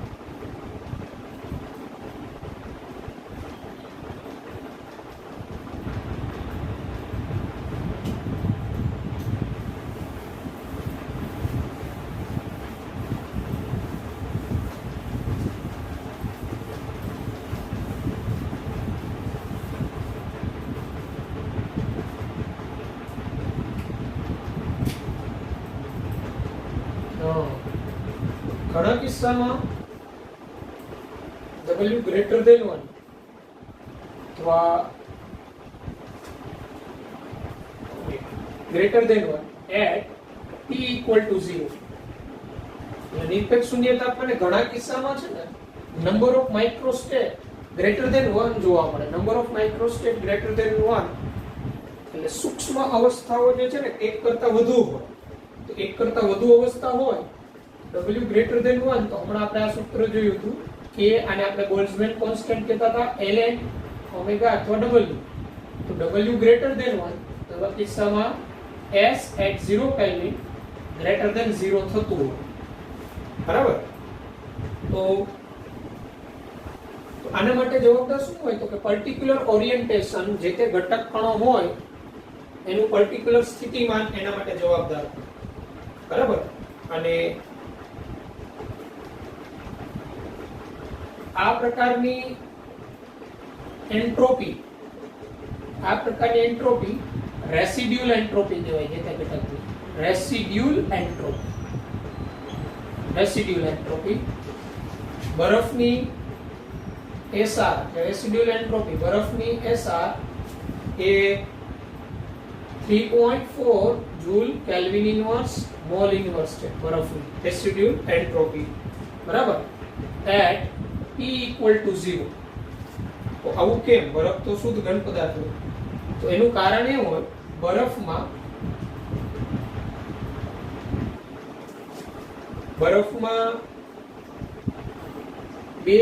ઘણા કિસ્સામાં W ગ્રેટર દેન 1 અથવા greater than 1 at t equal to 0. એટલે નિરપેક્ષ શૂન્ય તાપમાને ઘણા કિસ્સામાં છે ને નંબર ઓફ માઇક્રોસ્ટેટ ગ્રેટર દેન 1 જોવા મળે. નંબર ઓફ માઇક્રોસ્ટેટ ગ્રેટર દેન 1 એટલે સૂક્ષ્મ અવસ્થાઓ જે છે ને એક કરતા વધુ હોય. તો એક કરતા વધુ અવસ્થા હોય W greater than 1, તો હમણાં આપણે આ સૂત્ર જોયું હતું કે આને આપણે બોલ્ટ્ઝમેન કોન્સ્ટન્ટ કહેતા હતા, ln ઓમેગા અથવા W. તો W greater than 1 તો આ કિસ્સામાં S at 0 Kelvin greater than 0 થતું હોય, બરાબર? તો આના માટે જવાબદાર શું હોય તો કે પર્ટિક્યુલર ઓરિએન્ટેશન જે તે ઘટક કણો હોય એનું પર્ટિક્યુલર સ્થિતિમાન એના માટે જવાબદાર, બરાબર? અને આ પ્રકારની એન્ટ્રોપી રેસિડ્યુઅલ એન્ટ્રોપી કહેવાય છે. તે ઘટકની રેસિડ્યુઅલ એન્ટ્રોપી બરફની SR રેસિડ્યુઅલ એન્ટ્રોપી બરફની SR એ 3.4 joule kelvin inverse mole inverse છે. બરફની રેસિડ્યુઅલ એન્ટ્રોપી, બરાબર, એટ T equal to 0. તો આવું કેમ? બરફ તો શુદ્ધ ઘન પદાર્થ હોય. તો એનું કારણ એ હોય બરફમાં બે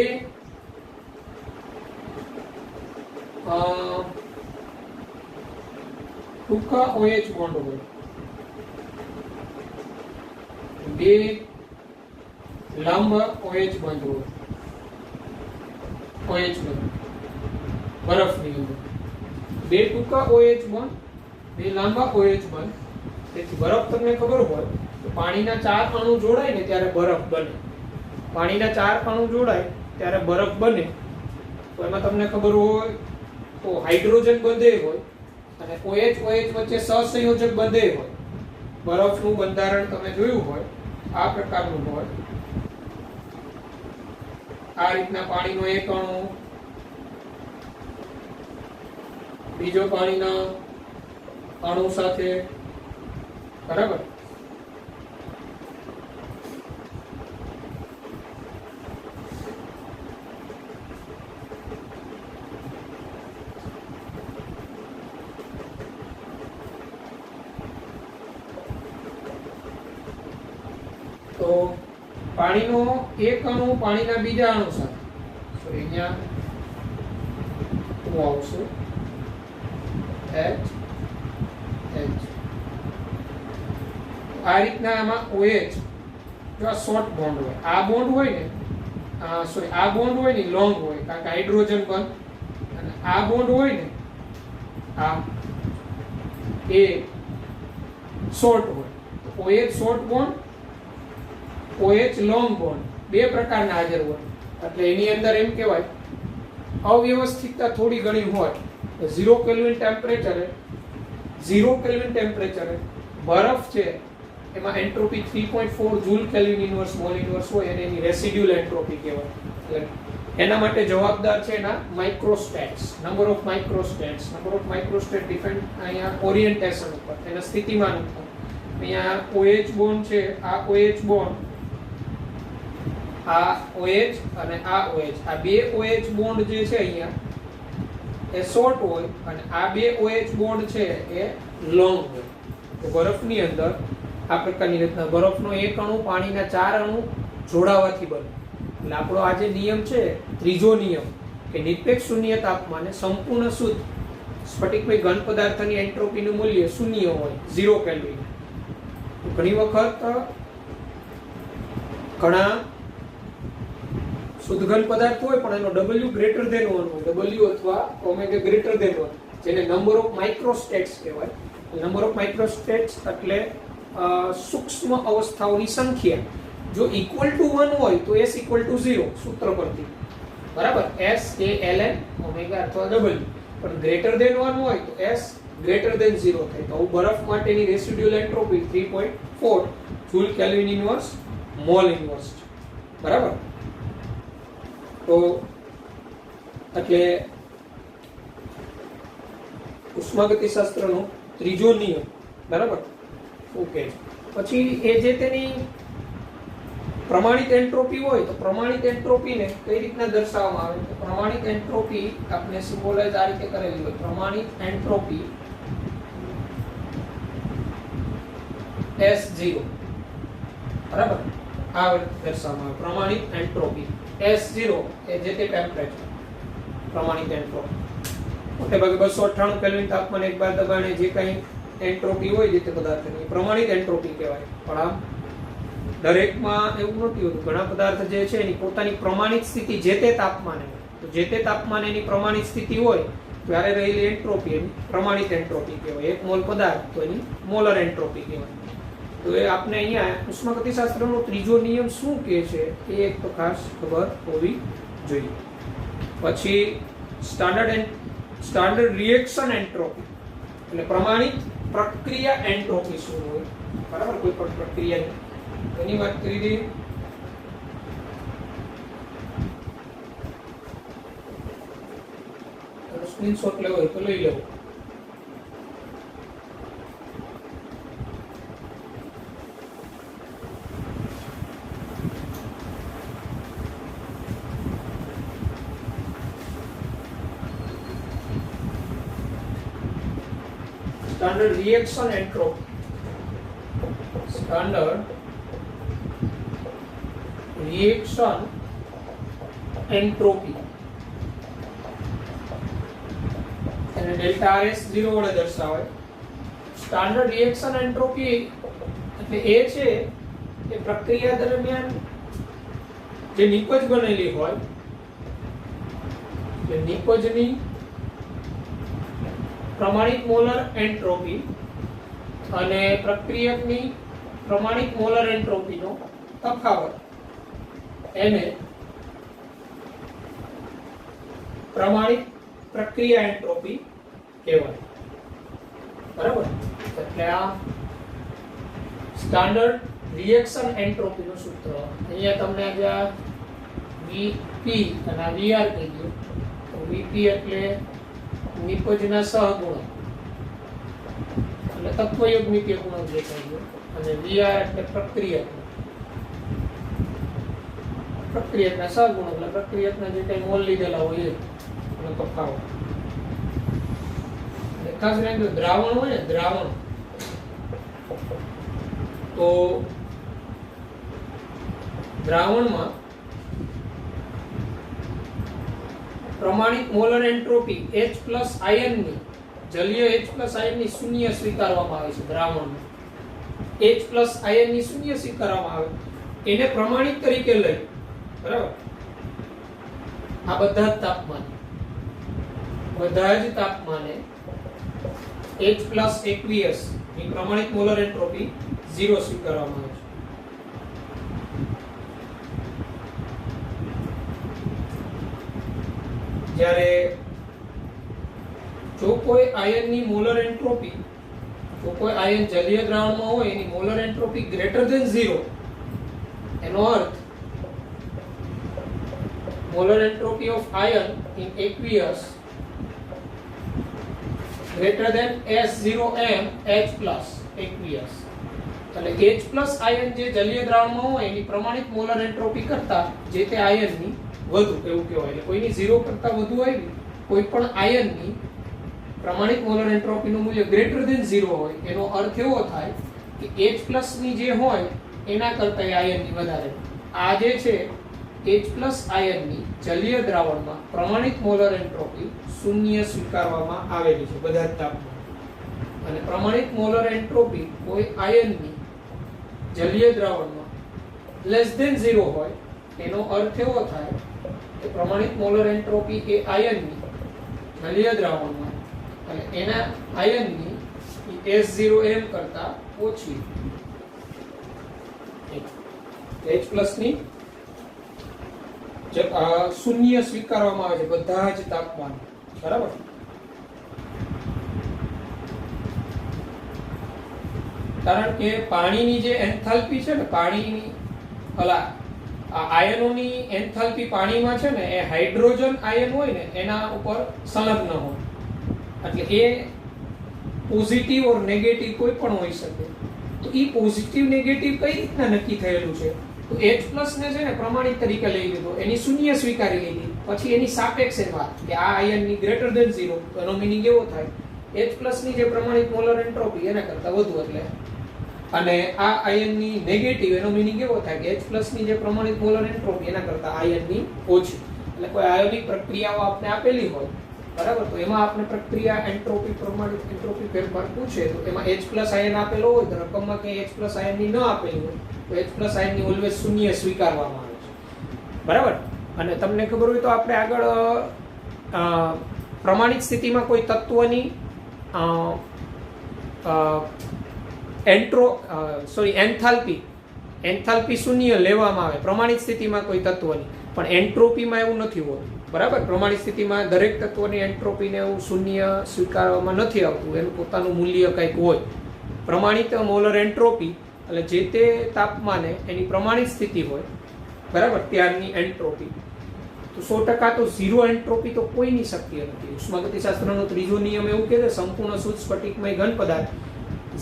ટૂંકા OH બોન્ડ હોય, બે લાંબા OH બંધ હોય. OH બંધ બરફની અંદર બે ટૂંકા OH બંધ, બે લાંબા OH બંધ. તેથી બરફ તમને ખબર હોય તો પાણીના 4 અણુ જોડાય ને ત્યારે બરફ બને. પાણીના 4 અણુ જોડાય ત્યારે બરફ બને. તો એમાં તમને ખબર હોય તો હાઇડ્રોજન બંધે હોય અને OH વચ્ચે સહસંયોજક બંધે હોય. બરફનું બંધારણ તમે જોયું હોય આ પ્રકારનું હોય. આ રીતના પાણીનો એક અણુ બીજો પાણીના અણુ સાથે, બરાબર? તો પાણીનો એક અણુ પાણીના બીજા અણુ સાથે, તો અહીંયા શું આવશે? H આ રીતના આમાં OH જો આ શોર્ટ બોન્ડ હોય, આ બોન્ડ હોય ને આ બોન્ડ હોય ને લોંગ હોય કારણ કે હાઇડ્રોજન બંધ, અને આ બોન્ડ હોય ને આ એ શોર્ટ હોય. તો OH short bond, OH long bond બે પ્રકારના હાજર હોય. એટલે એની અંદર એમ કહેવાય અવ્યવસ્થિતતા થોડી ઘણી હોય. 0 કેલ્વિન ટેમ્પરેચરે બરફ છે એમાં entropy 3.4 joule kelvin inverse mole inverse હોય અને એની રેસિડ્યુઅલ એન્ટ્રોપી કહેવાય. એટલે એના માટે જવાબદાર છે એના માઇક્રોસ્ટેટ્સ, નંબર ઓફ માઇક્રોસ્ટેટ્સ ડિપેન્ડ અહીંયા ઓરિએન્ટેશન ઉપર, એના સ્થિતિમાન ઉપર. અહીંયા OH બોન્ડ છે, આ OH બોન્ડ, આ OH અને આ OH, આ બે OH બોન્ડ જે છે અહીંયા એ શોર્ટ હોય અને આ બે OH બોન્ડ છે એ લોંગ હોય. તો બરફની અંદર આ પ્રકારની રીતના બરફનો એક અણુ પાણીના 4 અણુ જોડાવાથી બને. એટલે આપણો આ જે નિયમ છે ત્રીજો નિયમ કે નિરપેક્ષ શૂન્ય તાપમાને સંપૂર્ણ શુદ્ધ સ્ફટિકમય ઘન પદાર્થની એન્ટ્રોપીનું મૂલ્ય 0 હોય, 0 કેલ્વિન. ઘણી વખત ઘણા શુદ્ધ ઘન પદાર્થ હોય પણ એનો W ગ્રેટર ધેન 1 હોય, W અથવા ઓમેગા ગ્રેટર ધેન 1, જેને નંબર ઓફ માઇક્રોસ્ટેટ્સ કહેવાય. નંબર ઓફ માઇક્રોસ્ટેટ્સ એટલે સૂક્ષ્મ અવસ્થાઓની સંખ્યા. જો ઇક્વલ ટુ 1 હોય તો S ઇક્વલ ટુ 0 સૂત્ર પરથી, બરાબર, S એ ln ઓમેગા અથવા W. પણ ગ્રેટર ધેન 1 હોય તો S ગ્રેટર ધેન 0 થાય. તો બરફ માટેની residual entropy 3.4 joule kelvin inverse mole inverse છે, બરાબર. તો એટલે ઉષ્માગતિશાસ્ત્રનો ત્રીજો નિયમ, બરાબર. ઓકે, પછી એ જે તેની પ્રમાણિત એન્ટ્રોપી હોય તો પ્રમાણિત એન્ટ્રોપીને કઈ રીતના દર્શાવવામાં આવે? તો પ્રમાણિત એન્ટ્રોપી આપણે સિમ્બોલાઇઝ આ રીતે કરેલી હોય. પ્રમાણિત એન્ટ્રોપી S0, બરાબર, આ દર્શાવવામાં આવે. પ્રમાણિત એન્ટ્રોપી S0 એ જે તે ટેમ્પરેચર પ્રમાણિત એન્ટ્રોપી. મોટે ભાગે 298 કેલ્વિન તાપમાને એક બાર દબાણે જે કંઈ એન્ટ્રોપી હોય જે તે પદાર્થની પ્રમાણિત એન્ટ્રોપી કહેવાય. પણ આ દરેકમાં એવું નથી હોતું. ઘણા પદાર્થ જે છે એની પોતાની પ્રમાણિત સ્થિતિ જે તે તાપમાને હોય. તો જે તે તાપમાને એની પ્રમાણિત સ્થિતિ હોય ત્યારે રહેલી એન્ટ્રોપી એની પ્રમાણિત એન્ટ્રોપી કહેવાય. 1 મોલ પદાર્થ તો એની મોલર એન્ટ્રોપી કહેવાય. તો એ આપણે અહીંયા ઉષ્માગતિશાસ્ત્રનો ત્રીજો નિયમ શું કહે છે એ એક તો ખાસ ખબર હોવી જોઈએ. પછી સ્ટાન્ડર્ડ રિએક્શન એન્ટ્રોપી એટલે પ્રમાણિત પ્રક્રિયા એન્ટ્રોપી શું હોય, બરાબર. કોઈ પણ પ્રક્રિયાની એની વાત કરી દઈએ. સ્ક્રીનશોટ લેવો હોય તો લઈ લેવો. Standard reaction entropy. Standard reaction entropy અને ડેલ્ટા RS 0 વડે દર્શાવાય. સ્ટાન્ડર્ડ રિએક્શન એન્ટ્રોપી એટલે એ છે કે પ્રક્રિયા દરમિયાન જે નિપજ બનેલી હોય, જે નિપજની પ્રમાણિત મોલર એન્ટ્રોપી અને પ્રક્રિયકની પ્રમાણિત મોલર એન્ટ્રોપીનો તફાવત એને પ્રમાણિત પ્રક્રિયા એન્ટ્રોપી કહેવાય, બરાબર. એટલે આ સ્ટાન્ડર્ડ રિએક્શન એન્ટ્રોપીનું સૂત્ર. અહીંયા તમને આજે Vp અને Vr કીધું. તો Vp એટલે નિપજના સહગુણક એટલે તત્વયુગ્મિકીય ગુણક જે કહીએ, અને Vr એટલે પ્રક્રિયકના સહગુણક એટલે પ્રક્રિયકના જે કઈ મોલ લીધેલા હોય એનો તફાવત. ખાસ કરીને દ્રાવણ હોય ને, દ્રાવણ, તો દ્રાવણમાં પ્રમાણિત મોલર એન્ટ્રોપી H+ આયનની જલીય H+ આયનની શૂન્ય સ્વીકારવામાં આવે છે. દ્રાવણમાં H+ આયનની શૂન્ય સ્વીકારવામાં આવે, એને પ્રમાણિત તરીકે લઈ, બરાબર. આ બધા જ તાપમાને H+ aqueous ની પ્રમાણિત મોલર એન્ટ્રોપી 0 સ્વીકારવામાં આવે છે. જ્યારે જો કોઈ આયનની મોલર એન્ટ્રોપી, જો કોઈ આયન જલીય દ્રાવણમાં હોય એની મોલર એન્ટ્રોપી ગ્રેટર ધેન 0, એનો અર્થ molar entropy of ion in aqueous greater than S0m H+ aqueous. એટલે H+ આયન જે જલીય દ્રાવણમાં હોય એની પ્રમાણિત મોલર એન્ટ્રોપી કરતા જે તે આયનની વધુ, એવું કહેવાય. એટલે કોઈની 0 કરતા વધુ આવી કોઈ પણ આયનની પ્રમાણિત મોલર એન્ટ્રોપીનું મૂલ્ય ગ્રેટર ધેન 0 હોય એનો અર્થ એવો થાય કે H+ ની જે હોય એના કરતા આયનની વધારે. આ જે છે H+ આયનની જલીય દ્રાવણમાં પ્રમાણિત મોલર એન્ટ્રોપી શૂન્ય સ્વીકારવામાં આવેલી છે બધા જ તાપમાન. અને પ્રમાણિત મોલર એન્ટ્રોપી કોઈ આયનની જલીય દ્રાવણમાં <0 હોય એનો અર્થ એવો થાય કે પ્રમાણિત મોલર એન્ટ્રોપી એ આયનની જલીય દ્રાવણમાં અને એના આયનની S0m કરતા ઓછી H+ ની શૂન્ય સ્વીકારવામાં આવે છે બધા જ તાપમાન. બરાબર. કારણ કે પાણીની જે એન્થાલ્પી છે ને, પાણીની આયનોની એન્થાલ્પી પાણીમાં છે ને, એ હાઇડ્રોજન આયન હોય ને એના ઉપર સંલગ્ન હોય, એટલે એ પોઝિટિવ ઓર નેગેટિવ કોઈ પણ હોઈ શકે. તો એ પોઝિટિવ નેગેટિવ કઈ રીતના નક્કી થયેલું છે? તો H+ ને છે ને પ્રમાણિત તરીકે લઈ લીધો, એની શૂન્ય સ્વીકારી લીધી, પછી એની સાપેક્ષે વાત કે આ આયનની <0, તો એનો મીનિંગ એવો થાય H+ ની જે પ્રમાણિત મોલર એન્ટ્રોપી એના કરતા વધુ, એટલે અને આ આયનની નેગેટિવ, એનો મીનિંગ એવો થાય કે H+ ની જે પ્રમાણિત મોલર એન્ટ્રોપી એના કરતા આયનની ઓછી. એટલે કોઈ આયોનિક પ્રક્રિયાઓ આપણે આપેલી હોય, બરાબર, તો એમાં આપણે પ્રક્રિયા એન્ટ્રોપી પ્રમાણિત એન્ટ્રોપી ફેરફાર પૂછે તો એમાં H+ આયન આપેલો હોય તો રકમમાં કે H+ આયનની ન આપેલી હોય તો H+ આયનની ઓલવેઝ શૂન્ય સ્વીકારવામાં આવે છે. બરાબર. અને તમને ખબર હોય તો આપણે આગળ પ્રમાણિત સ્થિતિમાં કોઈ તત્વની એન્થાલ્પી શૂન્ય લેવામાં આવે પ્રમાણિત સ્થિતિમાં કોઈ તત્વની, પણ એન્ટ્રોપીમાં એવું નથી હોતું. બરાબર. પ્રમાણિત સ્થિતિમાં દરેક તત્વની એન્ટ્રોપીને એવું શૂન્ય સ્વીકારવામાં નથી આવતું, એનું પોતાનું મૂલ્ય કંઈક હોય. પ્રમાણિત મોલર એન્ટ્રોપી એટલે જે તે તાપમાને એની પ્રમાણિત સ્થિતિ હોય, બરાબર, ત્યારની એન્ટ્રોપી. તો 100% તો 0 એન્ટ્રોપી તો કોઈની શક્ય નથી. ઉષ્માગતિશાસ્ત્રનો ત્રીજો નિયમ એવું કહે છે સંપૂર્ણ શુદ્ધ સ્ફટિકમય ઘન પદાર્થ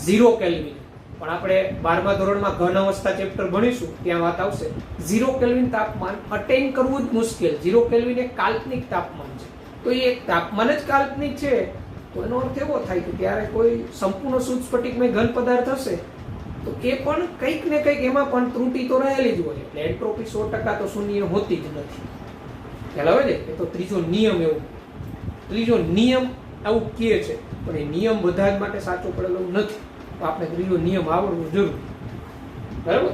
0 કેલ્વિન. પણ આપણે 12મા ધોરણમાં ઘન અવસ્થા ચેપ્ટર ભણીશું ત્યાં વાત આવશે. 0 કેલ્વિન તાપમાન અટેન કરવું જ મુશ્કેલ. 0 કેલ્વિન એક કાલ્પનિક તાપમાન છે. તો એ તાપમાન જ કાલ્પનિક છે તો એનો અર્થ એવો થાય કે ત્યારે કોઈ સંપૂર્ણ શુદ્ધ સ્ફટિકમય ઘન પદાર્થ હશે તો એ પણ કંઈક ને કંઈક એમાં પણ ત્રુટી તો રહેલી જ હોય. એટલે એન્ટ્રોપી 100% તો શૂન્ય હોતી જ નથી. ખ્યાલ આવે છે? એ તો ત્રીજો નિયમ એવું, ત્રીજો નિયમ આવું કહે છે, પણ એ નિયમ બધા જ માટે સાચો પડેલો નથી. તો આપણે ત્રીજો નિયમ આવડવો જરૂર. બરાબર.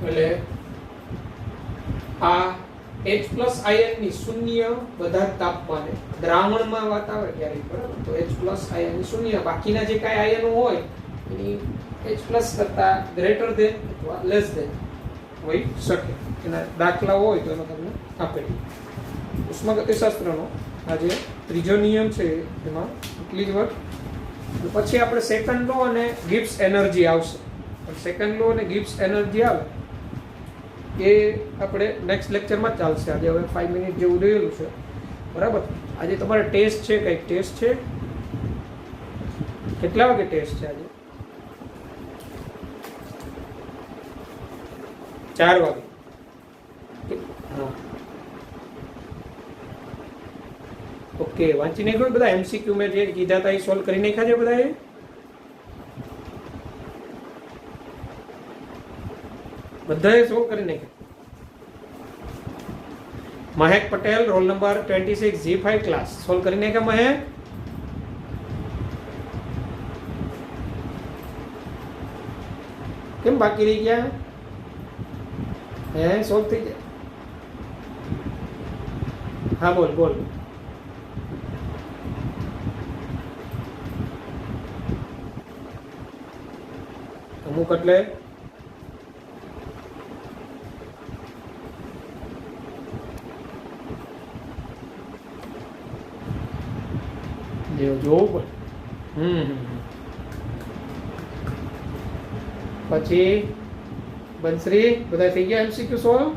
એટલે આ H+ આયનની શૂન્ય બધા જ તાપમાને દ્રાવણમાં વાત આવે ત્યારે, બરાબર, તો H+ આયનની શૂન્ય, બાકીના જે કાંઈ આયનો હોય એની H+ કરતા ગ્રેટર ધેન અથવા લેસ ધેન હોઈ શકે. એના દાખલા હોય તો એનો તમને આપેલી. ઉષ્માગતિશાસ્ત્રનો આ જે ત્રીજો નિયમ છે એમાં એટલી જ વાત. પછી આપણે સેકન્ડ લો અને ગિબ્સ એનર્જી આવશે. સેકન્ડ લો અને ગિબ્સ એનર્જી આવે એ આપણે નેક્સ્ટ લેક્ચરમાં જ ચાલશે. આજે હવે 5 મિનિટ જેવું રહેલું છે. બરાબર. આજે તમારે ટેસ્ટ છે, કંઈક ટેસ્ટ છે. કેટલા વાગે ટેસ્ટ છે આજે? 4 વાગે. હા, ઓકે. વાંચી નાખ્યો બધા MCQ મેં જે કીધા હતા એ સોલ્વ કરી નાખ્યા છે બધાએ? બધાએ સોલ્વ કરી નાખ્યા? Mahek Patel, roll number 26, G5 class, solve કરી નાખ્યા મહેક? કેમ બાકી રહી ગયા? સોલ્વ થઈ ગયા? હા, બોલ બોલ. અમુક એટલે જોવું પડે. પછી બંસરી બધા થઈ ગયા MCQ સોલ્વ?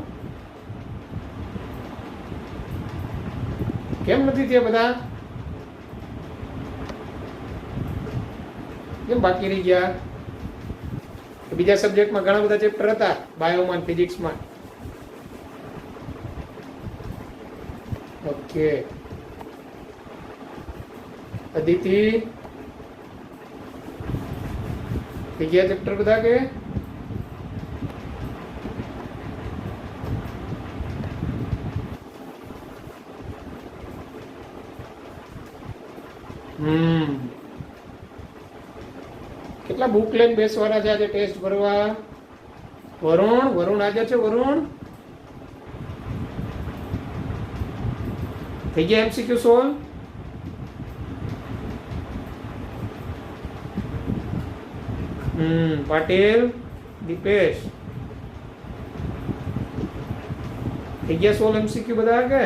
કેમ નથી થયા બધા? કેમ બાકી રહી ગયા? બીજા સબ્જેક્ટમાં ઘણા બધા ચેપ્ટર હતા, બાયોમાં, ફિઝિક્સમાં. ઓકે. અદિતિ થઈ ગયા ચેપ્ટર બધા કે? કેટલા બુક લઈને બેસવાના છે આજે ટેસ્ટ ભરવા? વરુણ હાજર છે? વરુણ થઈ ગયા એમસીક્યુ સોલ્વ? પાટીલ, દીપેશ થઈ ગયા સોલ્વ એમસીક્યુ બધા કે?